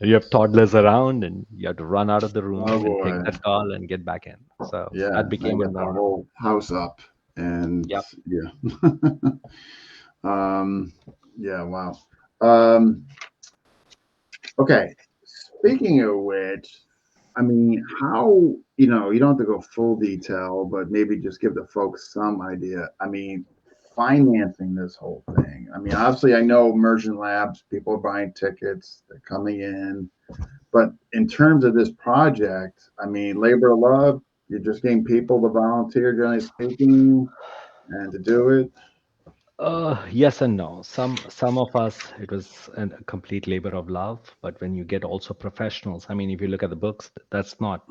You have toddlers around and you have to run out of the room and take that call and get back in. So that became a the whole house up. And wow. Okay. Speaking of which, I mean, how, you don't have to go full detail, but maybe just give the folks some idea. I mean, financing this whole thing. I mean, obviously, I know immersion labs, people are buying tickets, they're coming in. But in terms of this project, I mean, labor of love, You're just getting people to volunteer, generally speaking, and to do it. Yes and no. Some of us, it was a complete labor of love. But when you get also professionals, I mean, if you look at the books, that's not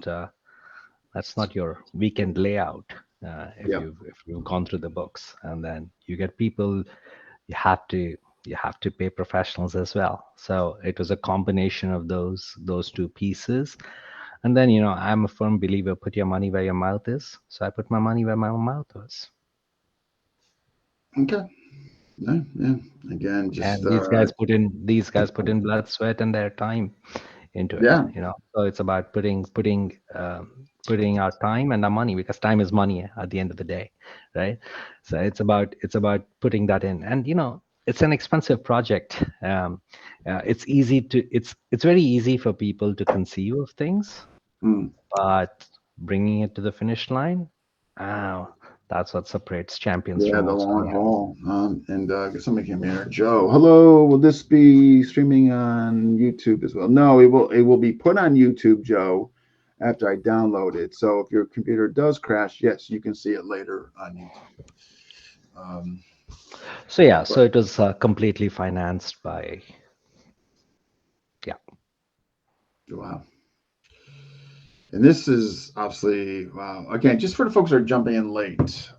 your weekend layout. If Yeah. you've gone through the books, and then you get people, you have to pay professionals as well. So it was a combination of those two pieces. And then, I'm a firm believer, put your money where your mouth is. So I put my money where my mouth was. Okay. Yeah. Again, just And these guys put in blood, sweat, and their time into it. yeah. So it's about putting our time and our money, because time is money at the end of the day, right? So it's about putting that in. And it's an expensive project. It's very easy for people to conceive of things, Mm. but bringing it to the finish line, that's what separates champions Yeah, from the most. long haul. And somebody came in here. Joe, hello. Will this be streaming on YouTube as well? No, it will be put on YouTube, Joe, after I download it. So if your computer does crash, yes, you can see it later on YouTube. So it was completely financed by. Wow. And this is obviously, wow. Again, just for the folks that are jumping in late.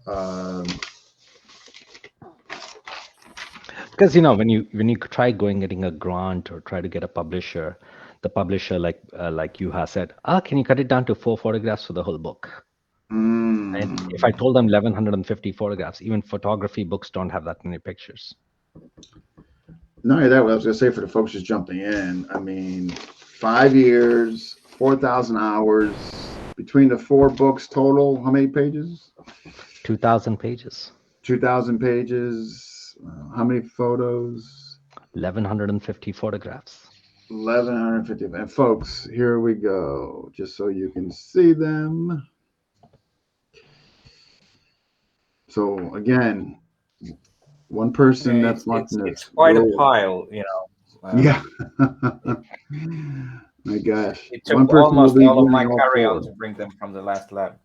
Because when you try getting a grant or try to get a publisher, the publisher like Juha said, can you cut it down to 4 photographs for the whole book? And if I told them 1150 photographs, even photography books don't have that many pictures. Not only that, what I was going to say for the folks just jumping in, I mean, 5 years, 4,000 hours between the 4 books total. How many pages? 2,000 pages. 2,000 pages. How many photos? 1150 photographs. 1150. And folks, here we go, just so you can see them. So again, one person that's watching this. It's quite a pile, Yeah. My gosh. It took one person almost will be all of my winning all carry-on 4. to bring them from the last lab.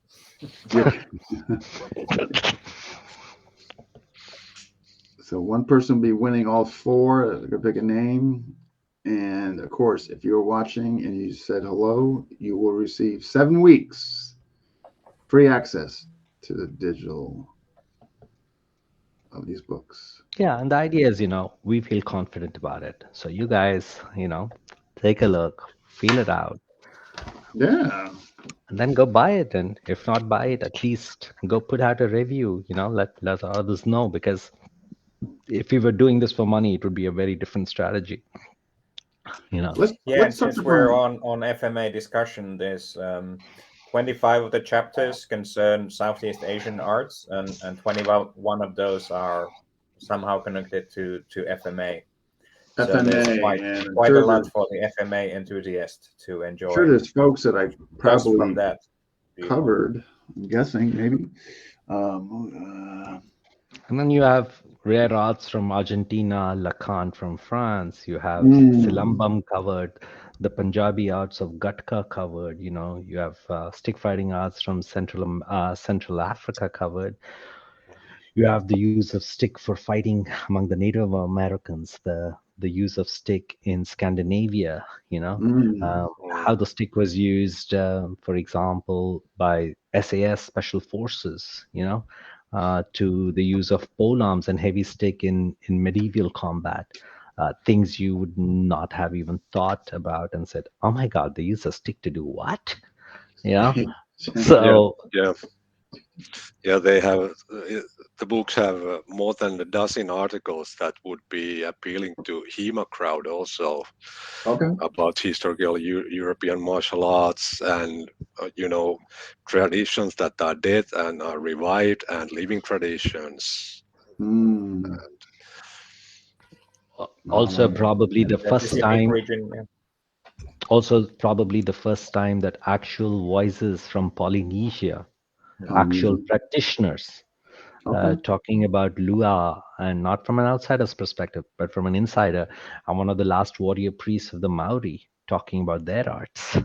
So one person will be winning all 4. They're gonna pick a name. And of course, if you're watching and you said hello, you will receive 7 weeks free access to the digital of these books. Yeah, and the idea is, we feel confident about it. So you guys, take a look, feel it out, Yeah. and then go buy it. And if not buy it, at least go put out a review. Let others know, because if we were doing this for money, it would be a very different strategy. Let's since we're on FMA discussion, there's 25 of the chapters concern Southeast Asian arts, and 21 of those are somehow connected to FMA. So there's quite a lot for the FMA enthusiast to enjoy. Sure, there's folks that I probably from that covered. I'm guessing maybe. And then you have rare arts from Argentina, Lacan from France. You have Silambam covered, the Punjabi arts of Gatka covered. You have stick fighting arts from Central Africa covered. You have the use of stick for fighting among the Native Americans, the use of stick in Scandinavia, how the stick was used, for example, by SAS Special Forces, to the use of polearms and heavy stick in medieval combat. Things you would not have even thought about and said, oh my God, they use a stick to do what? So yeah, they have the books have more than a dozen articles that would be appealing to HEMA crowd also. Okay. About historical European martial arts and traditions that are dead and are revived, and living traditions. Also probably the first time that actual voices from Polynesia, actual practitioners, talking about Lua, and not from an outsider's perspective, but from an insider, and one of the last warrior priests of the Maori talking about their arts.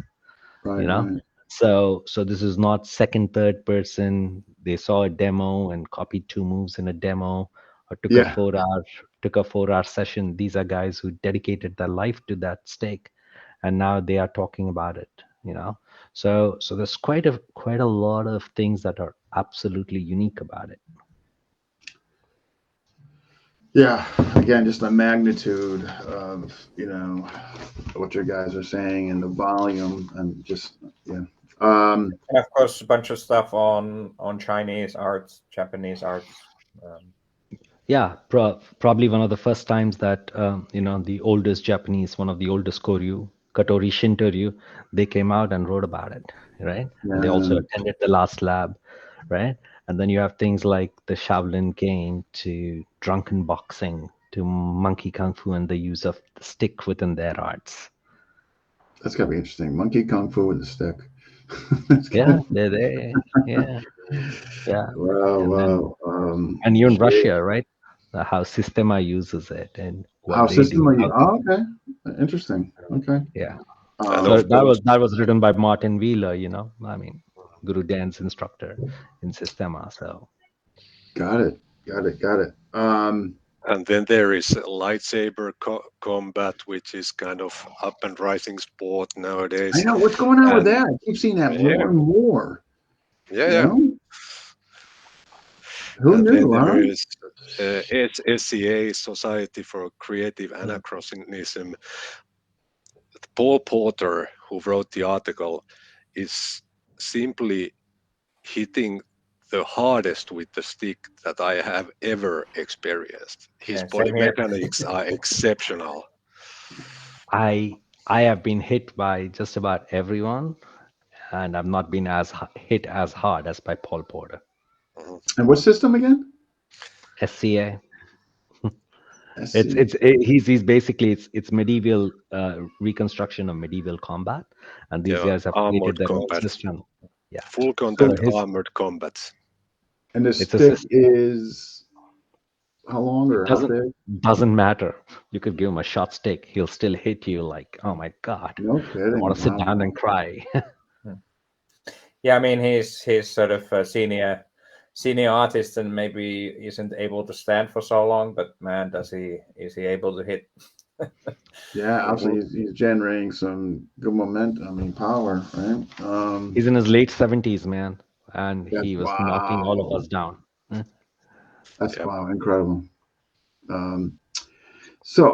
Right. So this is not second, third person. They saw a demo and copied 2 moves in a demo, or took a Yeah. 4-hour session. These are guys who dedicated their life to that stake, and now they are talking about it. So there's quite a lot of things that are absolutely unique about it. Yeah. Again, just the magnitude of what you guys are saying and the volume and just yeah. And of course, a bunch of stuff on Chinese arts, Japanese arts. Yeah, probably one of the first times that the oldest Japanese, one of the oldest Koryu, Katori Shintoryu, they came out and wrote about it, right? And they also attended the last lab, right? And then you have things like the Shaolin game to drunken boxing to monkey kung fu and the use of the stick within their arts. That's gotta be interesting. Monkey kung fu with a stick. Yeah, yeah. Wow. And you're in Russia, right? How Sistema uses it and How what they system do. are you? Oh, okay. Interesting. Okay. Yeah. And So of course, that was written by Martin Wheeler, I mean, Guru Dan's instructor in Sistema. So Got it. and then there is lightsaber combat, which is kind of up and rising sport nowadays. I know what's going on with And that. I keep seeing that yeah, more and more. yeah. Who And then knew, huh? there is SCA, Society for Creative Anachronism. Paul Porter, who wrote the article, is simply hitting the hardest with the stick that I have ever experienced. His body Same here. mechanics are exceptional. I have been hit by just about everyone, and I've not been hit as hard as by Paul Porter. And what system again? SCA. SC. He's basically it's medieval reconstruction of medieval combat, and these guys have armored created their own combat. system. Yeah, Full content So his- armored combat. And the It's a stick system. is how long or how big? Doesn't matter. You could give him a short stick, he'll still hit you like, oh my god, No I kidding. want to sit Wow. down and cry. Yeah, I mean he's sort of a senior artist and maybe isn't able to stand for so long, but man, is he able to hit? Yeah, obviously he's generating some good momentum. I mean, power, right? He's in his late 70s, man, and he was knocking all wow. of us down. That's Yep. wow, incredible. So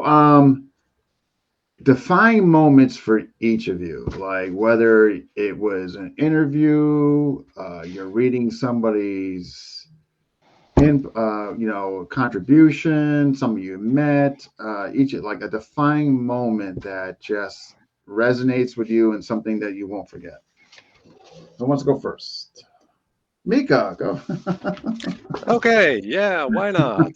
define moments for each of you, like whether it was an interview, you're reading somebody's contribution, somebody you met, each like a defining moment that just resonates with you and something that you won't forget. Who wants to go first? Mika, go. Okay, yeah, why not?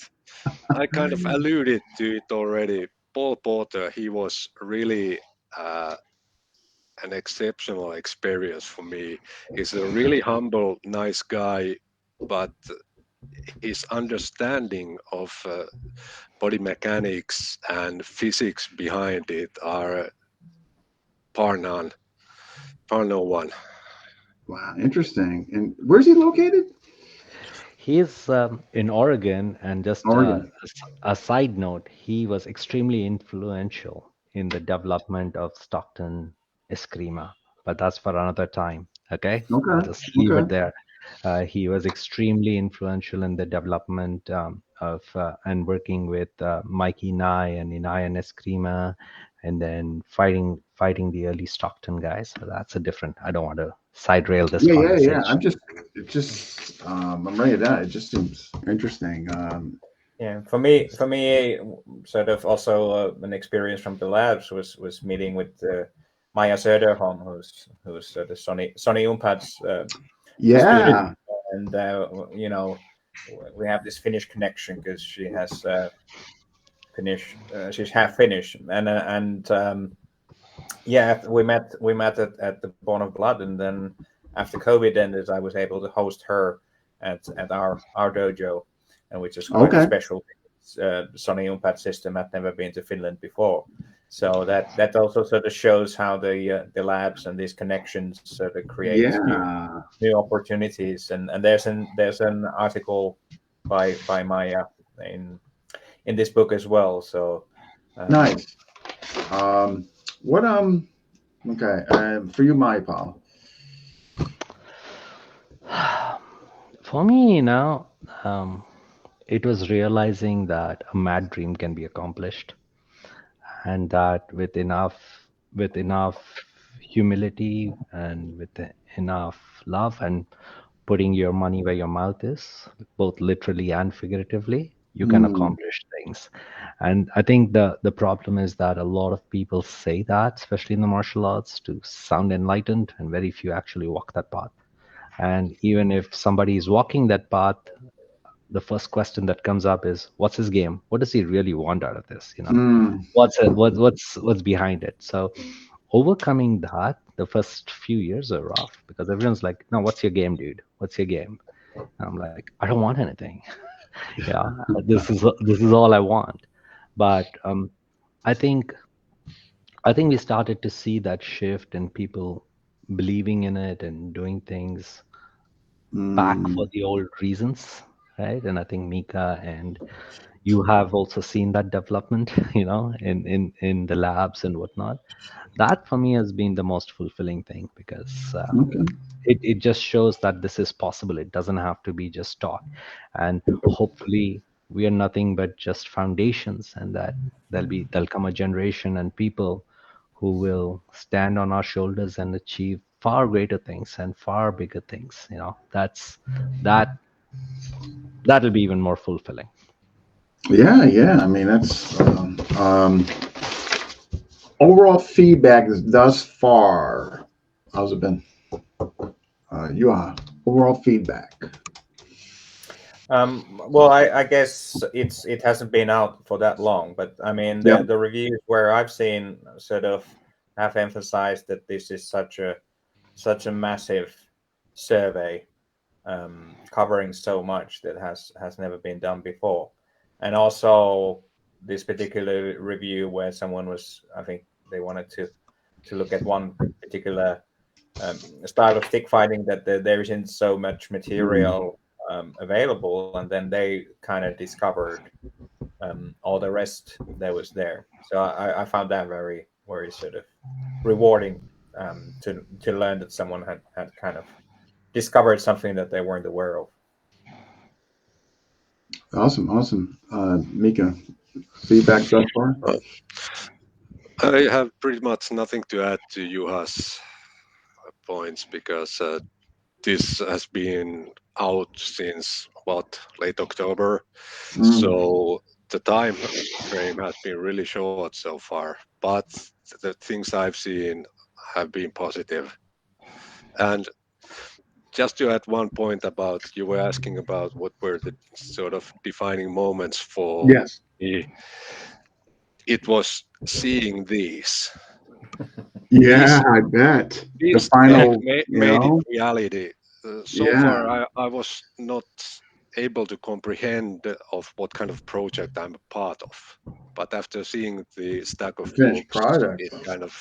I kind of alluded to it already. Paul Porter, he was really an exceptional experience for me. He's a really humble, nice guy, but his understanding of body mechanics and physics behind it are par no one. Wow, interesting. And where's he located? He's in Oregon, and just Oregon. a side note, he was extremely influential in the development of Stockton Eskrima, but that's for another time. Okay, I'll Okay. just leave Okay. it there. He was extremely influential in the development of and working with Mikey Inai and Eskrima, and then fighting the early Stockton guys. So that's a different. I don't want to side rail this conversation. Yeah. I'm writing it down. It just seems interesting. Yeah, for me, sort of also an experience from the labs was meeting with Maya Söderholm, who's sort of Sonny Umpad's Yeah. student, and we have this Finnish connection because she has Finnish, she's half Finnish, and yeah, we met at the Born of Blood, and then after COVID ended, I was able to host her at our dojo, and which is quite Okay. special. Sonny Umpad system had never been to Finland before, So that also sort of shows how the labs and these connections sort of create Yeah. new opportunities. And there's an article by Maya in this book as well. So Nice. What okay, for you, Mahipal. For me, it was realizing that a mad dream can be accomplished, and that with enough humility and with enough love and putting your money where your mouth is, both literally and figuratively, you can Mm, accomplish things. And I think the problem is that a lot of people say that, especially in the martial arts, to sound enlightened, and very few actually walk that path. And even if somebody is walking that path, the first question that comes up is, what's his game? What does he really want out of this? mm, What's behind it? So overcoming that, the first few years are rough because everyone's like, no, what's your game, dude? What's your game? And I'm like, I don't want anything. Yeah, this is all I want. But I think I think we started to see that shift in people believing in it and doing things back for mm. the old reasons, right? And I think Mika and you have also seen that development, in the labs and whatnot. That for me has been the most fulfilling thing because Okay. it just shows that this is possible. It doesn't have to be just talk, and hopefully we are nothing but just foundations, and that there'll come a generation and people who will stand on our shoulders and achieve far greater things and far bigger things. That that'll be even more fulfilling. Yeah, yeah. I mean, that's overall feedback thus far. How's it been? Juha, overall feedback. Well, I guess it hasn't been out for that long, but I mean Yep. the reviews where I've seen sort of have emphasized that this is such a massive survey, covering so much that has never been done before, and also this particular review where someone was, I think they wanted to look at one particular style of stick fighting that there isn't so much Mm. material available, and then they kind of discovered all the rest that was there. So I found that very very sort of rewarding, to learn that someone had kind of discovered something that they weren't aware of. Awesome, awesome. Mika, feedback thus far? Uh, I have pretty much nothing to add to Juha's points because this has been out since what, late October. Mm. So the time frame has been really short so far, but the things I've seen have been positive. And just to add one point about, you were asking about what were the sort of defining moments for Yes. me. It was seeing Yeah, these I bet. The these final, made it reality. So yeah, far, I was not able to comprehend of what kind of project I'm a part of. But after seeing the stack the of finished books, product. it kind of,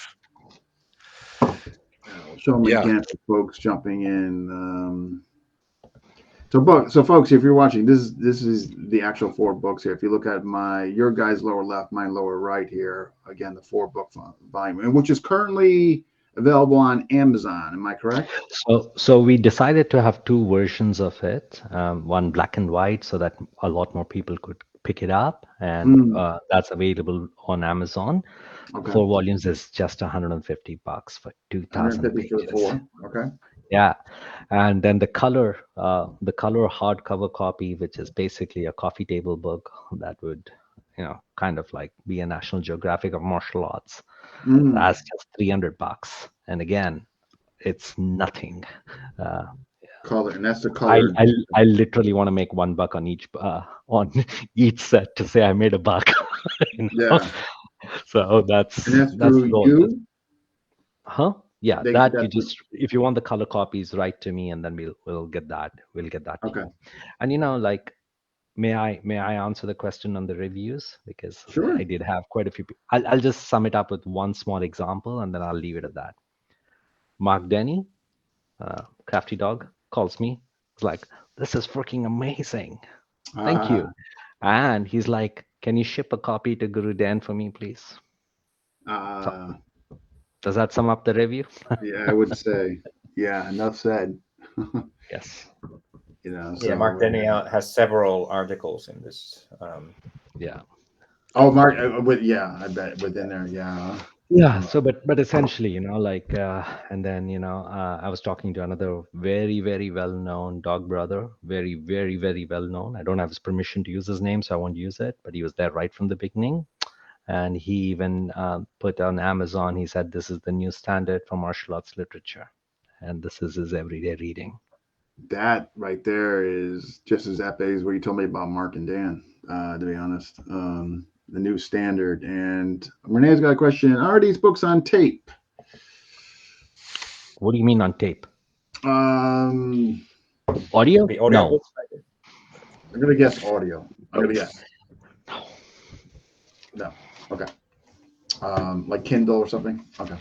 Show them yeah. again for folks jumping in. So folks, if you're watching, this is the actual four books here. If you look at your guy's lower left, my lower right here, again the four book volume, and which is currently available on Amazon. Am I correct? So we decided to have two versions of it, one black and white, so that a lot more people could pick it up, and Mm, that's available on Amazon. okay, Four volumes is just $150 for 2,000 150 for the pages. four. Okay. Yeah, and then the color hardcover copy, which is basically a coffee table book that would, kind of like be a National Geographic of martial arts. Mm, That's just $300, and again, it's nothing. Uh, color, and that's the I, color I edition. I literally want to make $1 on on each set to say I made a buck. you know? Yeah, So and that's that's that's through the goal. you. Huh? Yeah, They that you that's just, if you want the color copies, write to me, and then we'll get that to okay. you. And like may I answer the question on the reviews, because Sure. I did have quite a few. I'll just sum it up with one small example, and then I'll leave it at that. Mark Denny, Crafty Dog, calls me. He's like, "This is freaking amazing. Thank you." And he's like, "Can you ship a copy to Guru Dan for me, please?" Does that sum up the review? Yeah, I would say. Yeah, enough said. Yes. You know. Yeah, So, Mark Denny has several articles in this. Yeah. Oh, Mark. I bet within there. Yeah. Yeah. So, but essentially, like, and then, I was talking to another very, very well-known dog brother, very, very, very well-known. I don't have his permission to use his name, so I won't use it. But he was there right from the beginning. And he even put on Amazon, he said, this is the new standard for martial arts literature. And this is his everyday reading. That right there is just as epic as what you told me about Mark and Dan, to be honest. The new standard. And Renee's got a question. Are these books on tape? What do you mean on tape? Audio? The audio No. books. I'm going to guess audio. I'm going to guess. No. Okay. Like Kindle or something? Okay.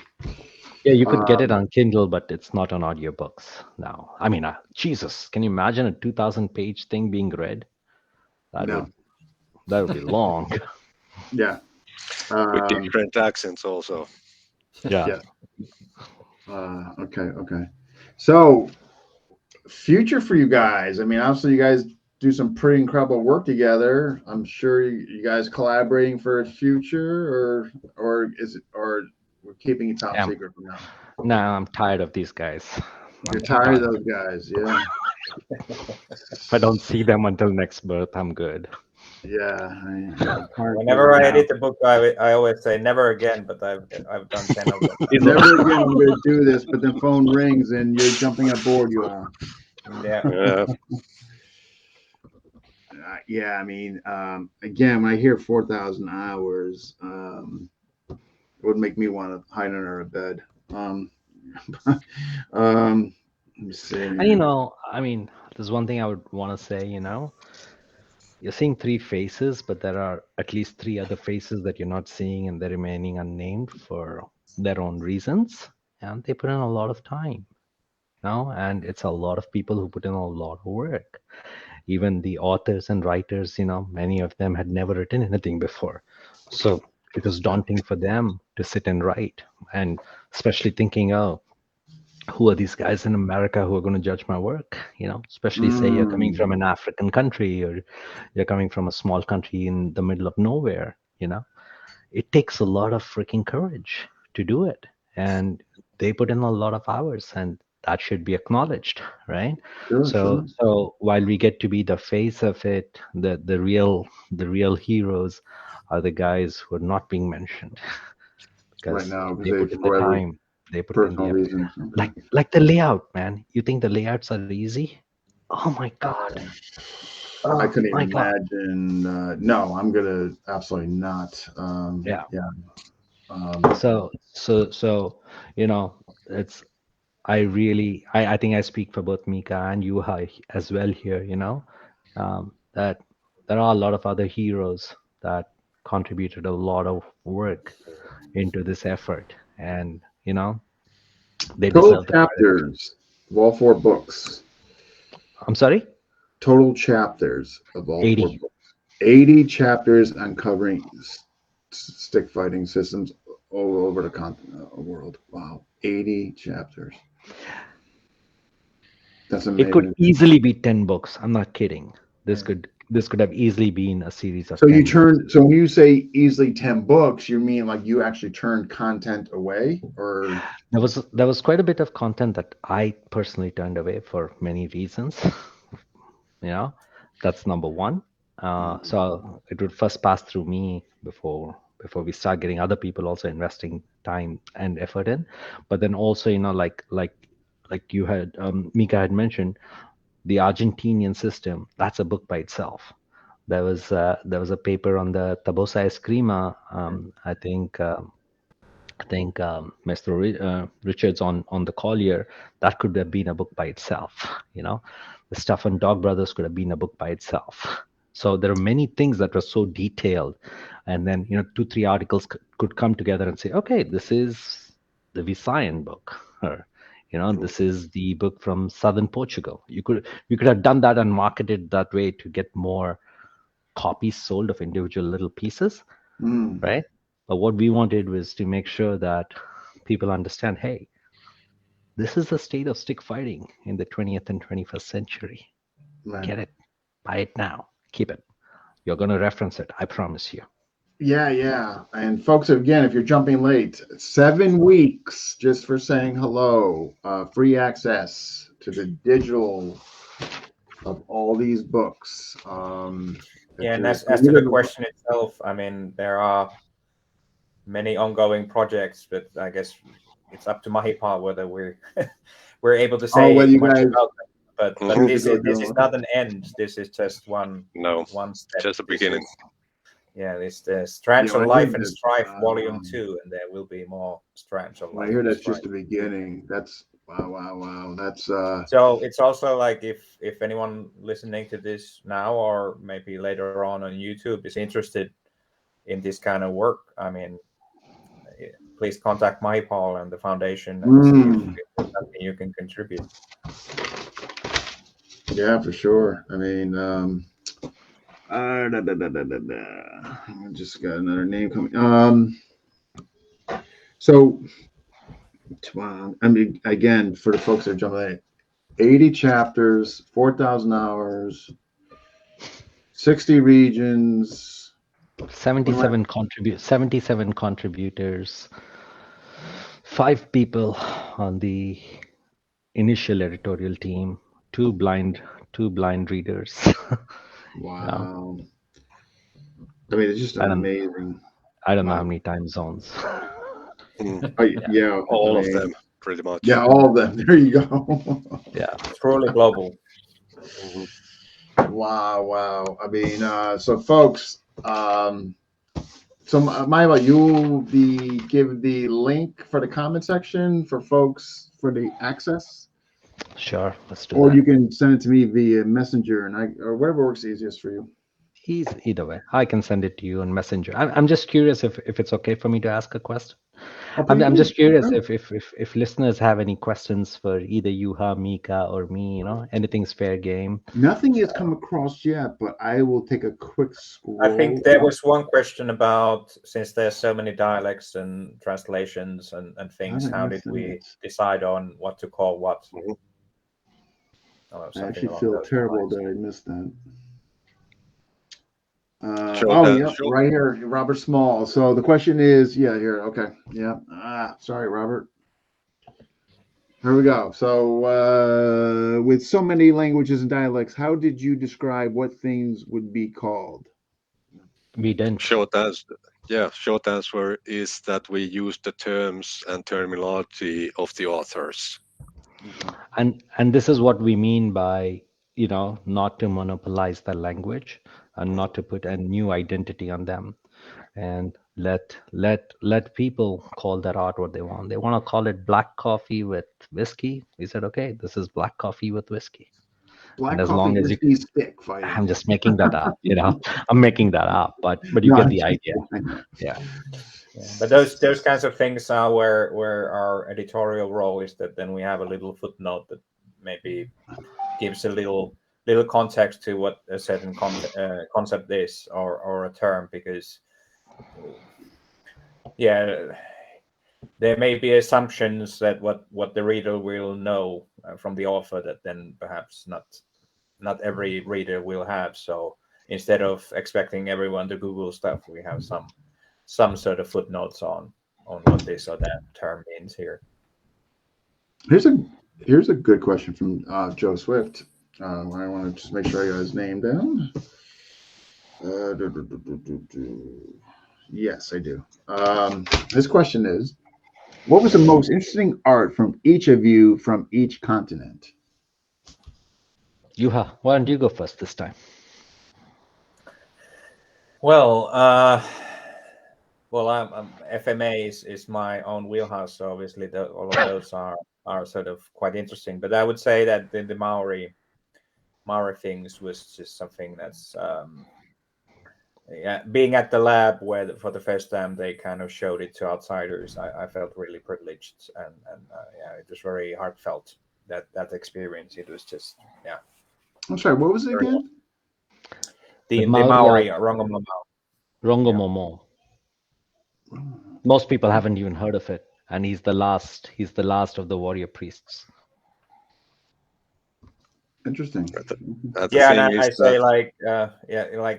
Yeah, you could get it on Kindle, but it's not on audiobooks now. I mean, Jesus, can you imagine a 2,000-page thing being read? That would be long. Yeah. With different accents also. Yeah. Okay. So, future for you guys. I mean, obviously, you guys do some pretty incredible work together. I'm sure you guys collaborating for a future, or we're keeping it top secret for now. No, I'm tired of these guys. You're tired of those guys, yeah. If I don't see them until next birth, I'm good. Yeah. Whenever I edit a book, I always say never again, but I've done 10 of them. Never again I'm going to do this, but the phone rings and you're jumping aboard, you are. Yeah. Yeah, I mean, again, when I hear 4,000 hours, it would make me want to hide under a bed. Let me see. And I mean, there's one thing I would want to say. You're seeing 3 faces, but there are at least 3 other faces that you're not seeing, and they're remaining unnamed for their own reasons, and they put in a lot of time. And it's a lot of people who put in a lot of work. Even the authors and writers, many of them had never written anything before. So it was daunting for them to sit and write, and especially thinking, oh, who are these guys in America who are going to judge my work? Especially say you're coming from an African country, or you're coming from a small country in the middle of nowhere. It takes a lot of freaking courage to do it, and they put in a lot of hours, and that should be acknowledged, right? Sure. So while we get to be the face of it, the real heroes are the guys who are not being mentioned because right now, they put in the time, they put in the reasons. like the layout, man. You think the layouts are easy? Oh my god! I couldn't even imagine. No, I'm gonna absolutely not. Yeah. So it's. I think I speak for both Mika and Juha as well here. That there are a lot of other heroes that contributed a lot of work into this effort, and they total deserve the chapters of all 4 books. I'm sorry. Total chapters of all 80. 4 books. 80 chapters uncovering stick fighting systems all over the world. Wow, 80 chapters. That's amazing. It could easily be 10 books. I'm not kidding. This could have easily been a series of. So So when you say easily 10 books, you mean like you actually turned content away, or there was quite a bit of content that I personally turned away for many reasons. That's number one. So it would first pass through me before we start getting other people also investing time and effort in. But then also, like you had Mika had mentioned, the Argentinian system. That's a book by itself. There was a paper on the Tabosa Escrima. I think Maestro Richards on the Collier. That could have been a book by itself. The stuff on Dog Brothers could have been a book by itself. So there are many things that were so detailed, and then 2-3 articles could come together and say, okay, this is the Visayan book, or this is the book from southern Portugal. You could have done that and marketed that way to get more copies sold of individual little pieces, right? But what we wanted was to make sure that people understand, hey, this is the state of stick fighting in the 20th and 21st century. Right. Get it, buy it now, keep it. You're going to reference it, I promise you. Yeah. And folks, again, if you're jumping late, 7 weeks just for saying hello, free access to the digital of all these books. Yeah, and as to the question itself, I mean, there are many ongoing projects, but I guess it's up to Mahipal whether we're able to say much about them. But this is not an end. This is just one step. Just a beginning. It's the Strands of Life and Strife Volume 2, and there will be more Strands of Life. I hear that's just the beginning. That's wow. That's so it's also like if anyone listening to this now or maybe later on YouTube is interested in this kind of work, I mean, please contact Mahipal and the foundation and see if there's something you can contribute. Yeah, for sure. I mean, I just got another name coming. So, I mean, again, for the folks that are jumping in, 80 chapters, 4,000 hours, 60 regions, 77 contributors, 5 people on the initial editorial team, two blind readers. Wow. I mean, it's just amazing. I don't know how many time zones. Yeah, all of them, pretty much. Yeah, all of them. There you go. Yeah, truly global. Wow. I mean, so folks, so Mahipal, you'll give the link for the comment section for folks for the access. Sure, let's do or that. You can send it to me via Messenger, or whatever works easiest for you. Either way, I can send it to you on Messenger. I'm just curious if it's okay for me to ask a question. I'm just curious if listeners have any questions for either Juha, Mika, or me. Anything's fair game. Nothing has come across yet, but I will take a quick scroll. I think there was one question about, since there's so many dialects and translations and things, how did we decide on what to call what? I actually feel terrible that I missed that. Right here, Robert Small. So the question is, here. Okay. Yeah. Sorry, Robert. Here we go. So with so many languages and dialects, how did you describe what things would be called? We didn't. Short answer is that we use the terms and terminology of the authors. And this is what we mean by, not to monopolize the language and not to put a new identity on them, and let people call that art what they want. They want to call it black coffee with whiskey. We said, okay, this is black coffee with whiskey. Black coffee with whiskey stick fighting. I'm just making that up, I'm making that up, but you get the idea. Yeah. But those kinds of things are where our editorial role is, that then we have a little footnote that maybe gives a little context to what a certain concept is or a term, because there may be assumptions that what the reader will know from the author that then perhaps not every reader will have. So instead of expecting everyone to Google stuff, we have some sort of footnotes on what this or that term means here. Here's a good question from Joe Swift. I want to just make sure I got his name down. Yes, I do. His question is, what was the most interesting art from each of you from each continent? Juha, why don't you go first this time? Well, FMA is my own wheelhouse, so obviously all of those are sort of quite interesting. But I would say that the Maori Mara things was just something that's being at the lab where for the first time they kind of showed it to outsiders. I felt really privileged, and it was very heartfelt, that experience. It was just I'm sorry, what was it again? The Maori Rongomomo. Rongomomo. Most people haven't even heard of it, and he's the last of the warrior priests. Interesting. I say like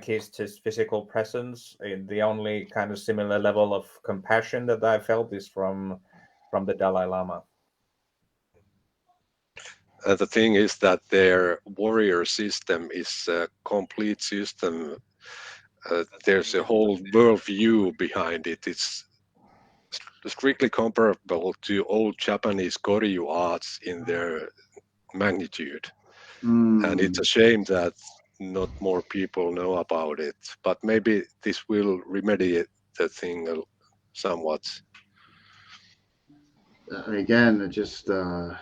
his physical presence. The only kind of similar level of compassion that I felt is from the Dalai Lama. The thing is that their warrior system is a complete system. There's a whole worldview behind it. It's strictly comparable to old Japanese Koryu arts in their magnitude. And it's a shame that not more people know about it. But maybe this will remedy the thing somewhat. Again, it just I'm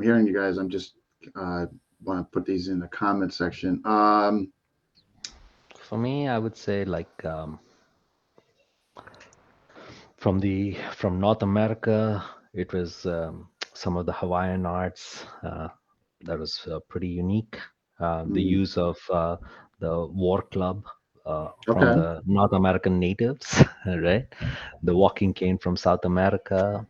hearing you guys. I'm just want to put these in the comment section. For me, I would say like from North America, it was some of the Hawaiian arts that was pretty unique. The use of the war club from the North American natives, right? The walking cane from South America,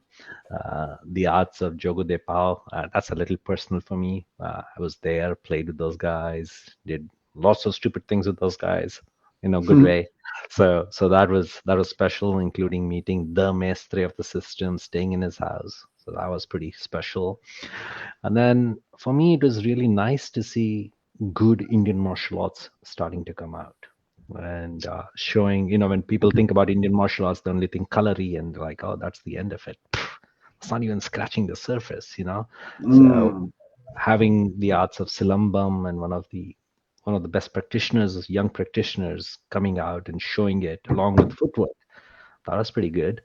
the arts of Jogo de Pau. That's a little personal for me. I was there, played with those guys, did lots of stupid things with those guys in a good way. So that was special, including meeting the maestre of the system, staying in his house. So that was pretty special. And then for me, it was really nice to see good Indian martial arts starting to come out and showing, when people think about Indian martial arts, they only think kalari and like, oh, that's the end of it. It's not even scratching the surface, So having the arts of Silambam and one of the best practitioners, young practitioners coming out and showing it along with footwork, that was pretty good.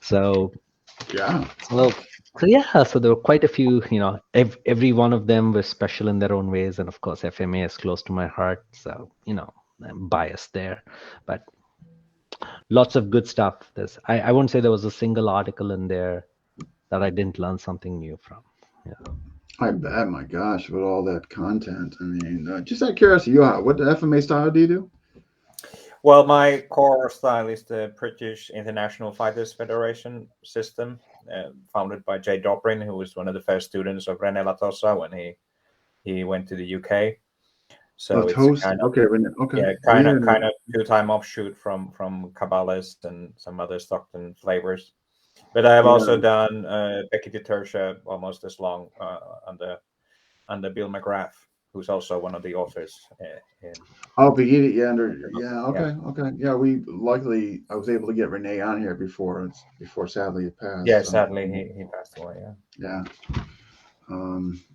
So so there were quite a few, every one of them was special in their own ways. And of course, FMA is close to my heart. So, I'm biased there, but lots of good stuff. I won't say there was a single article in there that I didn't learn something new from. I bet, my gosh, with all that content. I mean, just out of curiosity, Juha, what the FMA style do you do? Well, my core style is the British International Fighters Federation system, founded by Jay Dobrin, who was one of the first students of René Latossa when he went to the UK. So it's kind of two-time offshoot from Cabales and some other Stockton flavors. But I have also done Becky de Tersha almost as long under Bill McGrath, who's also one of the authors. Okay. Yeah, I was able to get Renee on here before sadly it passed. Yeah, sadly he passed away. Yeah.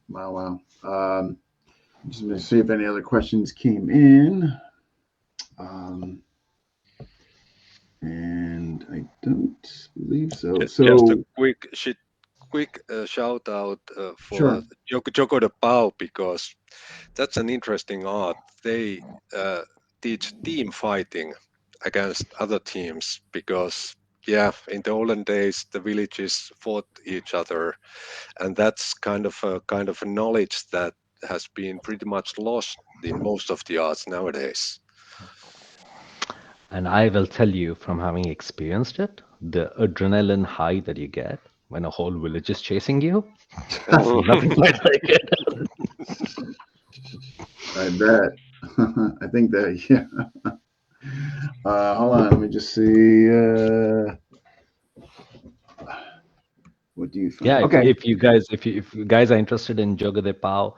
Wow. Just going to see if any other questions came in. And I don't believe so. Just a quick shout out for Jogo de Pau, because that's an interesting art. They teach team fighting against other teams because, in the olden days, the villages fought each other, and that's kind of a knowledge that has been pretty much lost in most of the arts nowadays. And I will tell you from having experienced it, the adrenaline high that you get when a whole village is chasing you, nothing quite like it. I bet. I think that, hold on, let me just see. What do you think? Yeah, if you guys are interested in Jogo de Pau,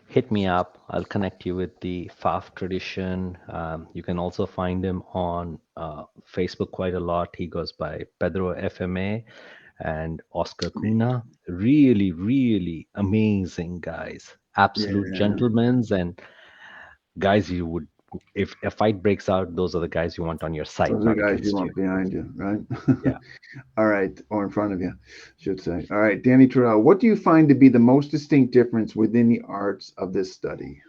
hit me up. I'll connect you with the Faf tradition. You can also find him on Facebook quite a lot. He goes by Pedro FMA and Oscar Cuna. Really, really amazing guys. Absolute gentlemen and guys you would if a fight breaks out, those are the guys you want on your side, Those are not the guys against you you. want behind you, right? Yeah. All right, or in front of you, should say. All right, Danny Terrell, what do you find to be the most distinct difference within the arts of this study?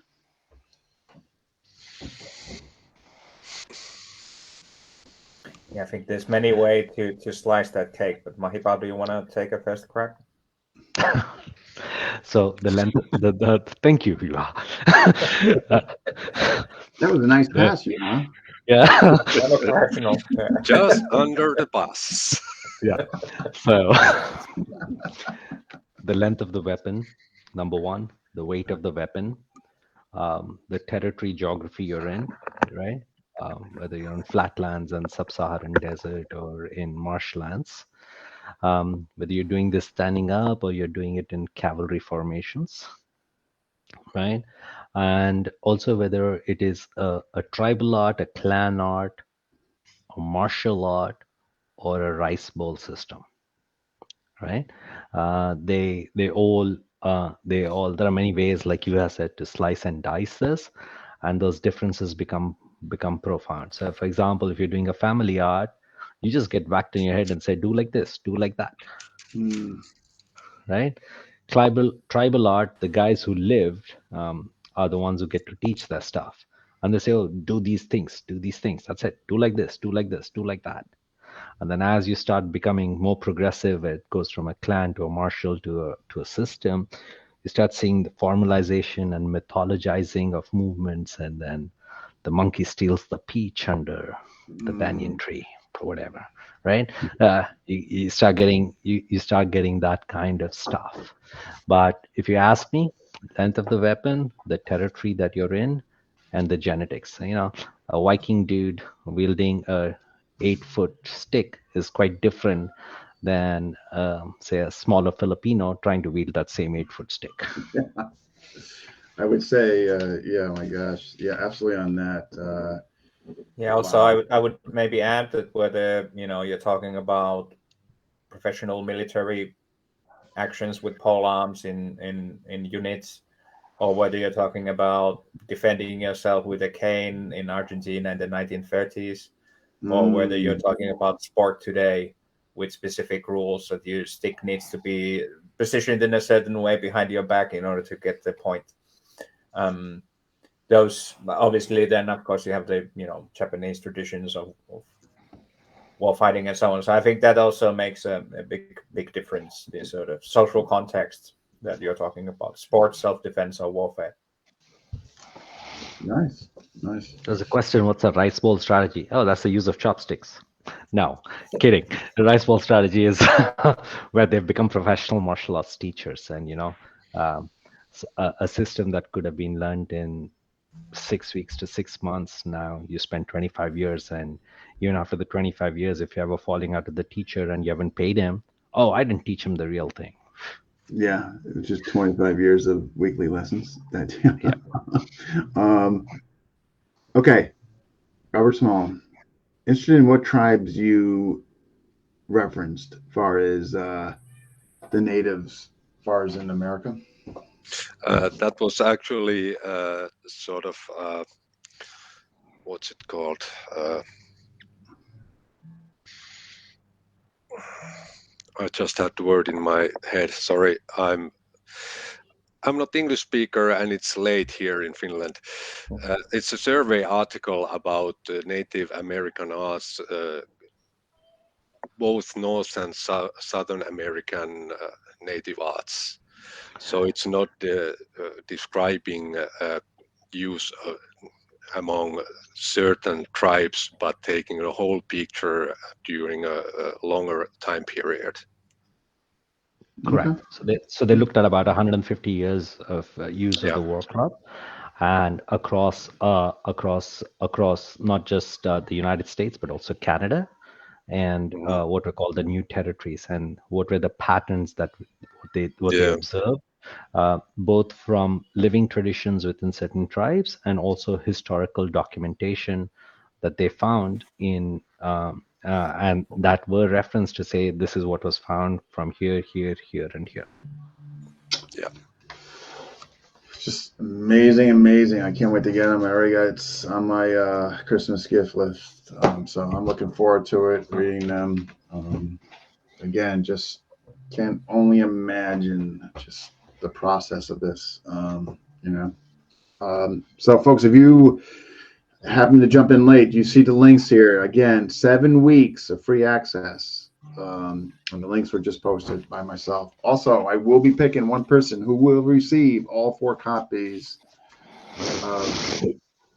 Yeah, I think there's many ways to slice that cake, but Mahipal, do you want to take a first crack? So the length, the thank you, Juha. That was a nice pass, you huh? Yeah. I'm a professional. Yeah. Just under the bus. Yeah. So the length of the weapon, number one, the weight of the weapon, the territory geography you're in, right? Whether you're in flatlands and sub-Saharan desert or in marshlands, whether you're doing this standing up or you're doing it in cavalry formations, right? And also whether it is a tribal art, a clan art, a martial art, or a rice bowl system, right? They all there are many ways, like you have said, to slice and dice this, and those differences become profound. So, for example, if you're doing a family art, you just get whacked in your head and say, do like this, do like that, right? Tribal art, the guys who lived are the ones who get to teach their stuff, and they say, oh, do these things, do these things. That's it. Do like this, do like this, do like that. And then as you start becoming more progressive, it goes from a clan to a martial to a system. You start seeing the formalization and mythologizing of movements, and then the monkey steals the peach under the banyan tree or whatever, right? You start getting you start getting that kind of stuff. But if you ask me, length of the weapon, the territory that you're in, and the genetics. A Viking dude wielding a 8-foot stick is quite different than, say, a smaller Filipino trying to wield that same 8-foot stick. I would say, yeah, my gosh. Yeah, absolutely on that. Yeah, also Wow. I would maybe add that whether you're talking about professional military actions with pole arms in units, or whether you're talking about defending yourself with a cane in Argentina in the 1930s, or whether you're talking about sport today with specific rules that your stick needs to be positioned in a certain way behind your back in order to get the point. Those obviously, then of course you have the Japanese traditions of war fighting and so on. So I think that also makes a big difference. The sort of social context that you're talking about, sports, self-defense, or warfare. Nice. There's a question, what's a rice bowl strategy? Oh, that's the use of chopsticks. No, kidding. The rice bowl strategy is where they've become professional martial arts teachers, and a system that could have been learned in 6 weeks to 6 months. Now you spend 25 years, and even after the 25 years, if you have a falling out with the teacher and you haven't paid him, oh, I didn't teach him the real thing. Yeah, it was just 25 years of weekly lessons. Okay, Robert Small. Interested in what tribes you referenced, far as the natives, far as in America. That was actually sort of what's it called? I just had the word in my head. Sorry, I'm not English speaker, and it's late here in Finland. It's a survey article about Native American arts, both North and Southern American native arts. So it's not describing use among certain tribes, but taking the whole picture during a longer time period. Correct. Okay. So they looked at about 150 years of use of Yeah. the war club, and across not just the United States but also Canada, and what were called the new territories, and what were the patterns that they observed, both from living traditions within certain tribes and also historical documentation that they found in and that were referenced to say this is what was found from here, here, here, and here. Yeah. just amazing. I can't wait to get them. I already got it's on my Christmas gift list, so I'm looking forward to it. Reading them again. Just can't only imagine just the process of this. So, folks, if you happen to jump in late, you see the links here. Again, 7 weeks of free access. And the links were just posted by myself. Also, I will be picking one person who will receive all 4 copies.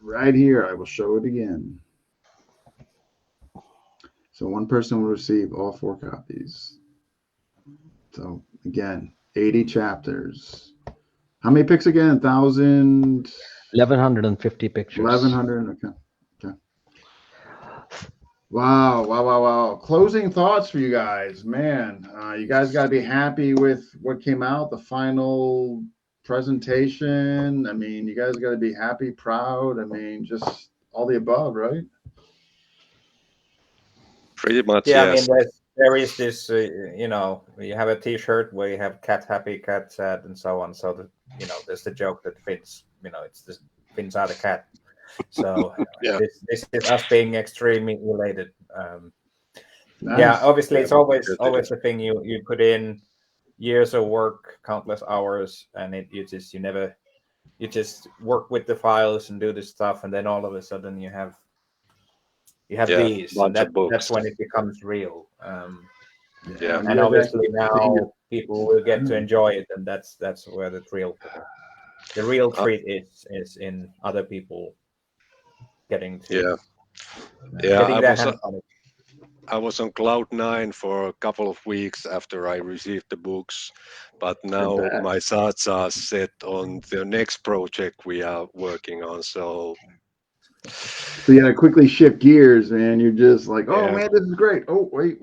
Right here, I will show it again. So one person will receive all 4 copies. So again, 80 chapters. How many picks again? 1,000? 1,150 pictures. 1,100. Okay. Wow. Closing thoughts for you guys. Man, you guys got to be happy with what came out, the final presentation. I mean, you guys got to be happy, proud. I mean, just all the above, right? Pretty much, Yeah, yes. I mean, there is this, you have a T-shirt where you have cat happy, cat sad, and so on. So there's the joke that Finns, it's this Finns are the cat. So Yeah. this is us being extremely related. Nice. Yeah, obviously it's always definitely. the thing you put in years of work, countless hours, and you just work with the files and do this stuff, and then all of a sudden you have these, and bunch of books. that's when it becomes real. Yeah. And obviously now people will get to enjoy it, and that's where the real treat is in other people getting to getting their hands on it. I was on cloud 9 for a couple of weeks after I received the books, but now my thoughts are set on the next project we are working on. So you gotta quickly shift gears, man. You're just like, oh man, this is great. Oh wait,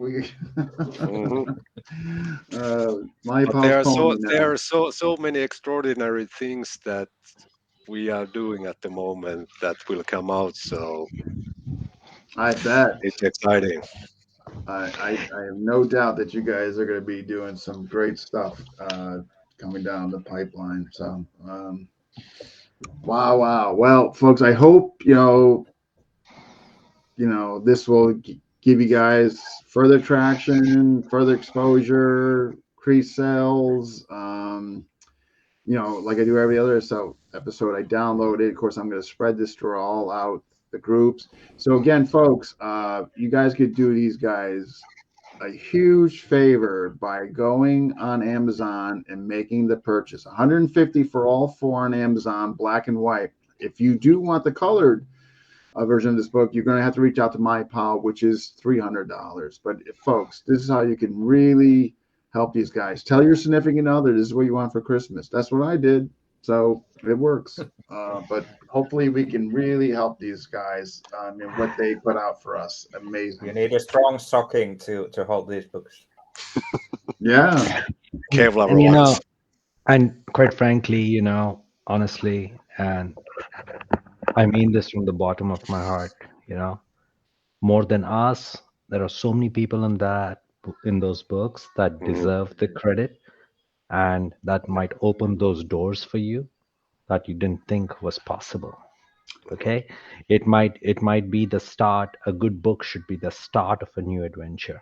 Mahipal. There are so many extraordinary things that we are doing at the moment that will come out. So I bet it's exciting. I have no doubt that you guys are going to be doing some great stuff coming down the pipeline. So, wow. Well, folks, I hope this will give you guys further traction, further exposure, increase sales. Like I do every other episode, I download it. Of course, I'm going to spread this to all out the groups. So again, folks, you guys could do these guys a huge favor by going on Amazon and making the purchase. 150 for all 4 on Amazon, black and white. If you do want the colored version of this book, you're going to have to reach out to Mahipal, which is $300. But folks, this is how you can really help these guys. Tell your significant other this is what you want for Christmas. That's what I did. So it works. But hopefully we can really help these guys in what they put out for us. Amazing. You need a strong stocking to hold these books. Yeah. Kevlar and quite frankly, honestly, and I mean this from the bottom of my heart, more than us, there are so many people in those books that deserve the credit and that might open those doors for you that you didn't think was possible. Okay, it might be the start. A good book should be the start of a new adventure,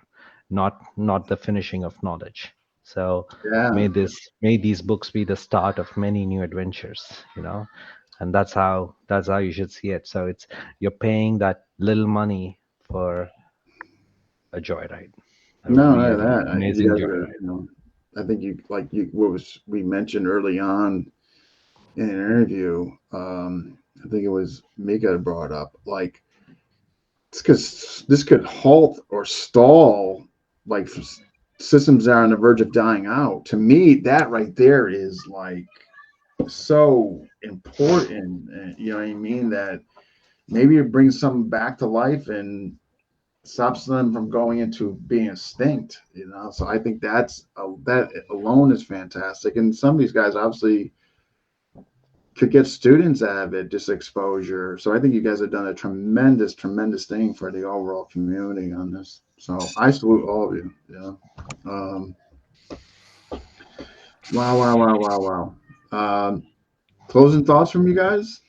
not the finishing of knowledge. So may these books be the start of many new adventures, and that's how you should see it. So you're paying that little money for a joyride. Amazing joyride. I think we mentioned early on in an interview. I think it was Mika brought up, like, this could halt or stall like systems that are on the verge of dying out. To me, that right there is like so important. You know what I mean? That maybe it brings something back to life and stops them from going into being extinct. So I think that alone is fantastic. And some of these guys obviously could get students out of it, just exposure. So I think you guys have done a tremendous thing for the overall community on this. So I salute all of you. Wow. Closing thoughts from you guys?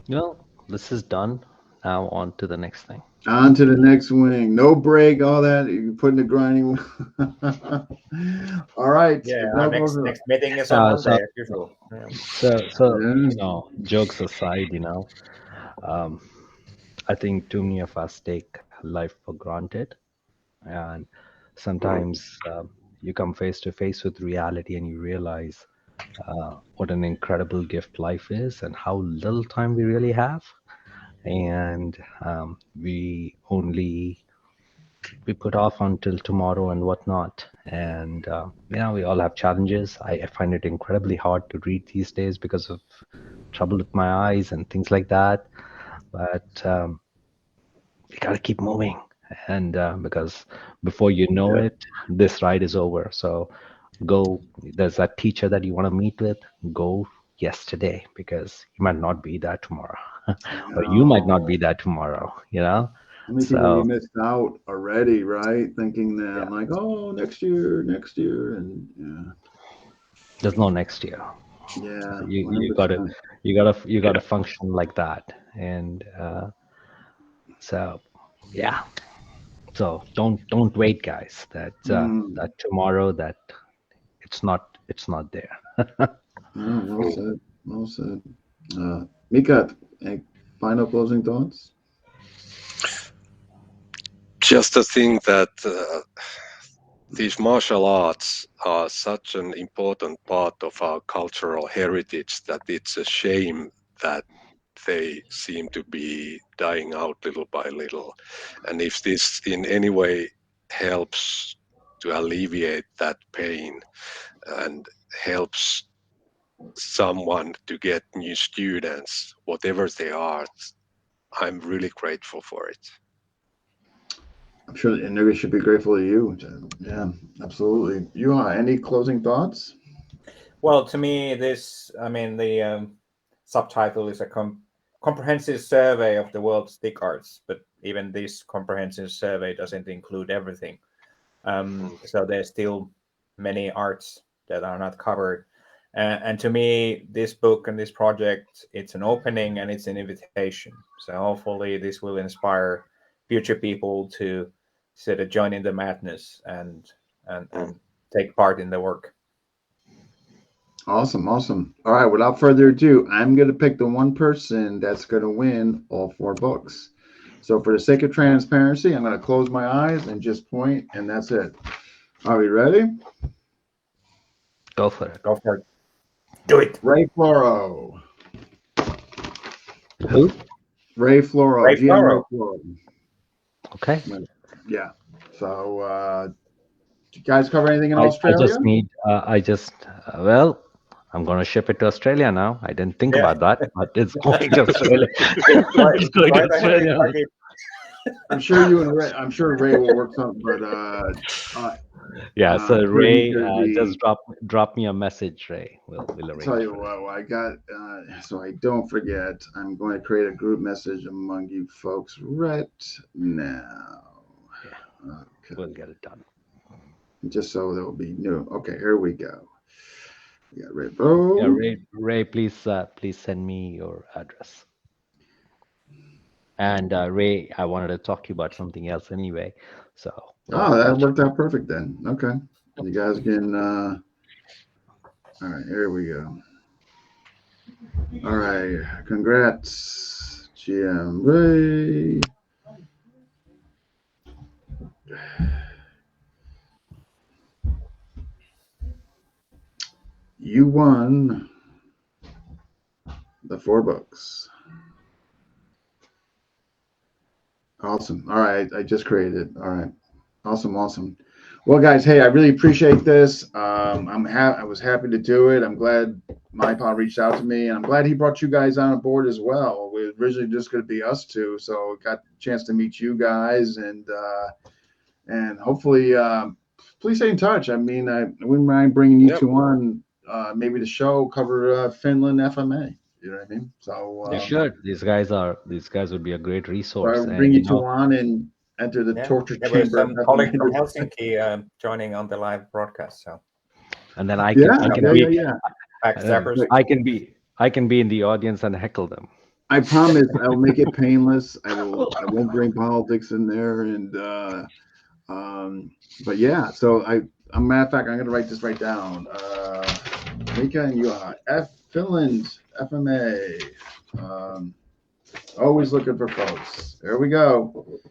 Well, this is done. Now on to the next thing. On to the next wing. No break, all that. You put in the grinding. All right. Yeah, If our no closing- next meeting is on So, Monday as usual. Yeah. so jokes aside, I think too many of us take life for granted, and sometimes you come face to face with reality and you realize what an incredible gift life is and how little time we really have, and we put off until tomorrow and whatnot. And we all have challenges. I find it incredibly hard to read these days because of trouble with my eyes and things like that. But you got to keep moving, and because before you know it, this ride is over. So go. There's that teacher that you want to meet with. Go yesterday, because you might not be there tomorrow, or you might not be there tomorrow. How many people we missed out already, right? Thinking that like, oh, next year, and there's no next year. Yeah, you gotta function like that, and so don't wait, guys. That tomorrow, that it's not there. Well said. Mika, any final closing thoughts? Just to think that these martial arts are such an important part of our cultural heritage that it's a shame that they seem to be dying out little by little. And if this in any way helps to alleviate that pain and helps someone to get new students, whatever they are, I'm really grateful for it. I'm sure the Indigo should be grateful to you. Yeah, absolutely. Juha, any closing thoughts? Well, to me, the subtitle is a comprehensive survey of the world's stick arts, but even this comprehensive survey doesn't include everything. So there's still many arts that are not covered. And to me, this book and this project, it's an opening and it's an invitation. So hopefully this will inspire future people to sort of join in the madness and take part in the work. Awesome. All right, without further ado, I'm going to pick the one person that's going to win all 4 books. So for the sake of transparency, I'm going to close my eyes and just point, and that's it. Are we ready? Go for it. Do it. Ray Floro. Who? Ray Floro. Ray GM Floro. Ray Floro. Okay. Yeah. So, you guys cover anything in Australia? I'm going to ship it to Australia now. I didn't think about that, but it's going to Australia. It's going to Australia. I'm sure Ray will work something, but so Ray, just drop me a message, Ray. We'll arrange. Tell you what, I got. So I don't forget, I'm going to create a group message among you folks right now. Yeah. Okay. We'll get it done. Just so there will be new. Okay, here we go. We got Ray. Oh. Yeah, Ray, please send me your address. And Ray, I wanted to talk to you about something else anyway. So. That worked out perfect then. Okay, you guys can. All right, here we go. All right, congrats, GM Ray. You won the 4 books. Awesome. All right, I just created it. All right. Awesome. Well, guys, hey, I really appreciate this. I was happy to do it. I'm glad Mahipal reached out to me, and I'm glad he brought you guys on board as well. We were originally just going to be us 2, so got a chance to meet you guys, and hopefully, please stay in touch. I mean, I wouldn't mind bringing you 2 on, maybe the show cover Finland FMA. You know what I mean? So you should. These guys would be a great resource. I'll bring you 2 on and enter the torture chamber. There were some colleagues from Helsinki joining on the live broadcast. So, and then I Backstabbers. I can be in the audience and heckle them. I promise I'll make it painless. I won't bring politics in there, and but yeah. So a matter of fact, I'm gonna write this right down. Mika and Juha, Finland, FMA. Always looking for folks. There we go.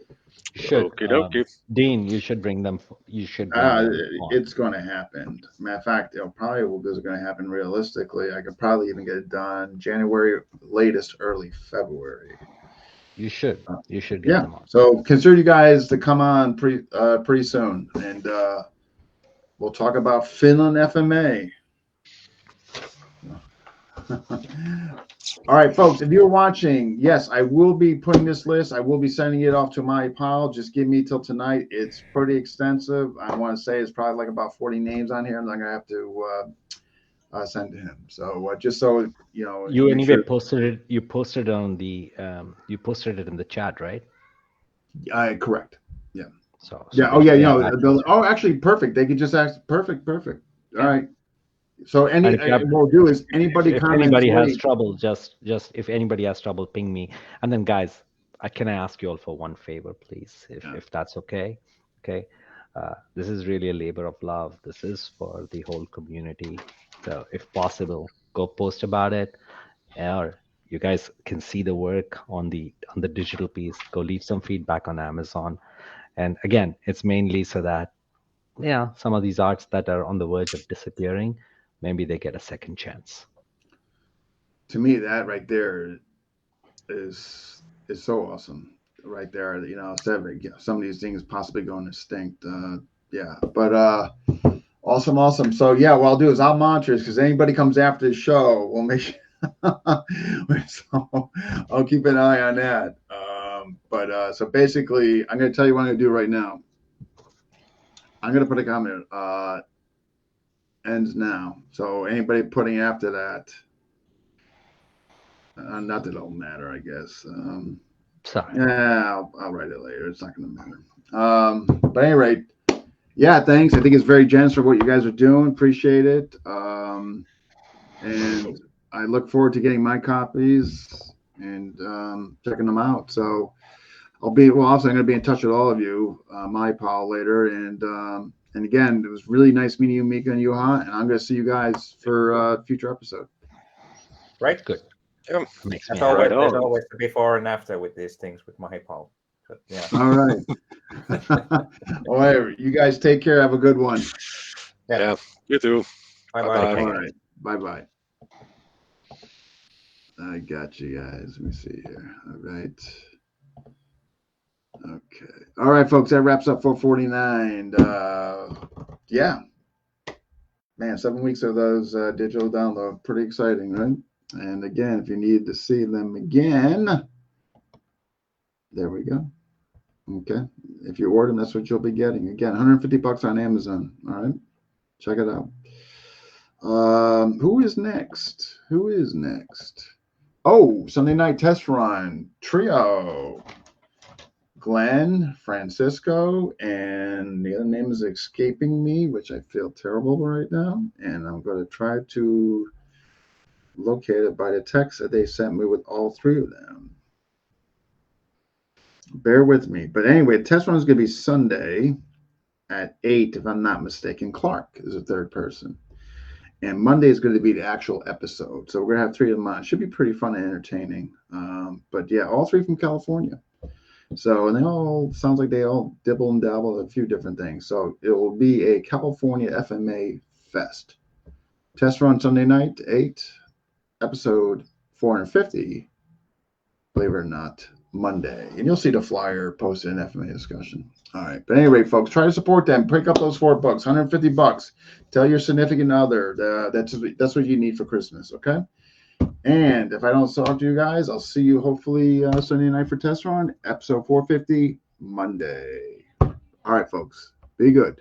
You should, Okie dokie. Dean. You should bring them. You should. Bring them on. It's going to happen. Matter of fact, this is going to happen realistically. I could probably even get it done January, latest early February. You should. You should get Yeah. them on. So consider you guys to come on pretty soon, and we'll talk about Finland FMA. All right, folks, if you're watching, yes, I will be putting this list. I will be sending it off to Mahipal. Just give me till tonight. It's pretty extensive. I want to say it's probably like about 40 names on here. I'm going to have to send to him. So just so you know. You anyway posted it. You posted on the. You posted it in the chat, right? Correct. Yeah. So yeah. Oh yeah. You know. Actually, perfect. They could just ask. Perfect. All right. So what we'll do is anybody if comments anybody has late, trouble, just if anybody has trouble, ping me. And then guys, can I ask you all for one favor, please, if that's okay? Okay. This is really a labor of love. This is for the whole community. So if possible, go post about it, or you guys can see the work on the digital piece. Go leave some feedback on Amazon. And again, it's mainly so that some of these arts that are on the verge of disappearing, maybe they get a second chance. To me, that right there is so awesome. Right there, you know, some of these things possibly going extinct. But awesome. So yeah, what I'll do is I'll monitor this because anybody comes after the show, we'll make sure. So I'll keep an eye on that. So basically, I'm going to tell you what I'm going to do right now. I'm going to put a comment. Ends now. So anybody putting after that, not that it'll matter, I guess. Sorry. Yeah, I'll write it later. It's not going to matter. But at any rate, yeah, thanks. I think it's very generous for what you guys are doing. Appreciate it. And I look forward to getting my copies and checking them out. So also I'm going to be in touch with all of you, Mahipal later, and again, it was really nice meeting you, Mika and Juha, and I'm going to see you guys for a future episode. Right. Good. Yeah. There's always the before and after with these things with Mahipal. But yeah. All right. All right. You guys take care. Have a good one. Yeah. You too. Bye-bye. All right. Bye-bye. I got you guys. Let me see here. All right. Okay. All right, folks. That wraps up 449. Yeah. Man, 7 weeks of those digital download. Pretty exciting, right? And again, if you need to see them again, there we go. Okay. If you order them, that's what you'll be getting. Again, $150 on Amazon. All right. Check it out. Who is next? Oh, Sunday night test run trio. Glenn, Francisco, and the other name is escaping me, which I feel terrible right now. And I'm going to try to locate it by the text that they sent me with all three of them. Bear with me. But anyway, the test run is going to be Sunday at 8, if I'm not mistaken. Clark is the third person. And Monday is going to be the actual episode. So we're going to have three of them on. It should be pretty fun and entertaining. But yeah, all three from California. So, and sounds like they all dibble and dabble with a few different things. So it will be a California FMA Fest. Test run Sunday night, 8, episode 450, believe it or not, Monday. And you'll see the flyer posted in FMA discussion. All right. But anyway, folks, try to support them. Pick up those $4, $150. Tell your significant other that's what you need for Christmas, okay? And if I don't talk to you guys, I'll see you hopefully Sunday night for test run, episode 450, Monday. All right, folks. Be good.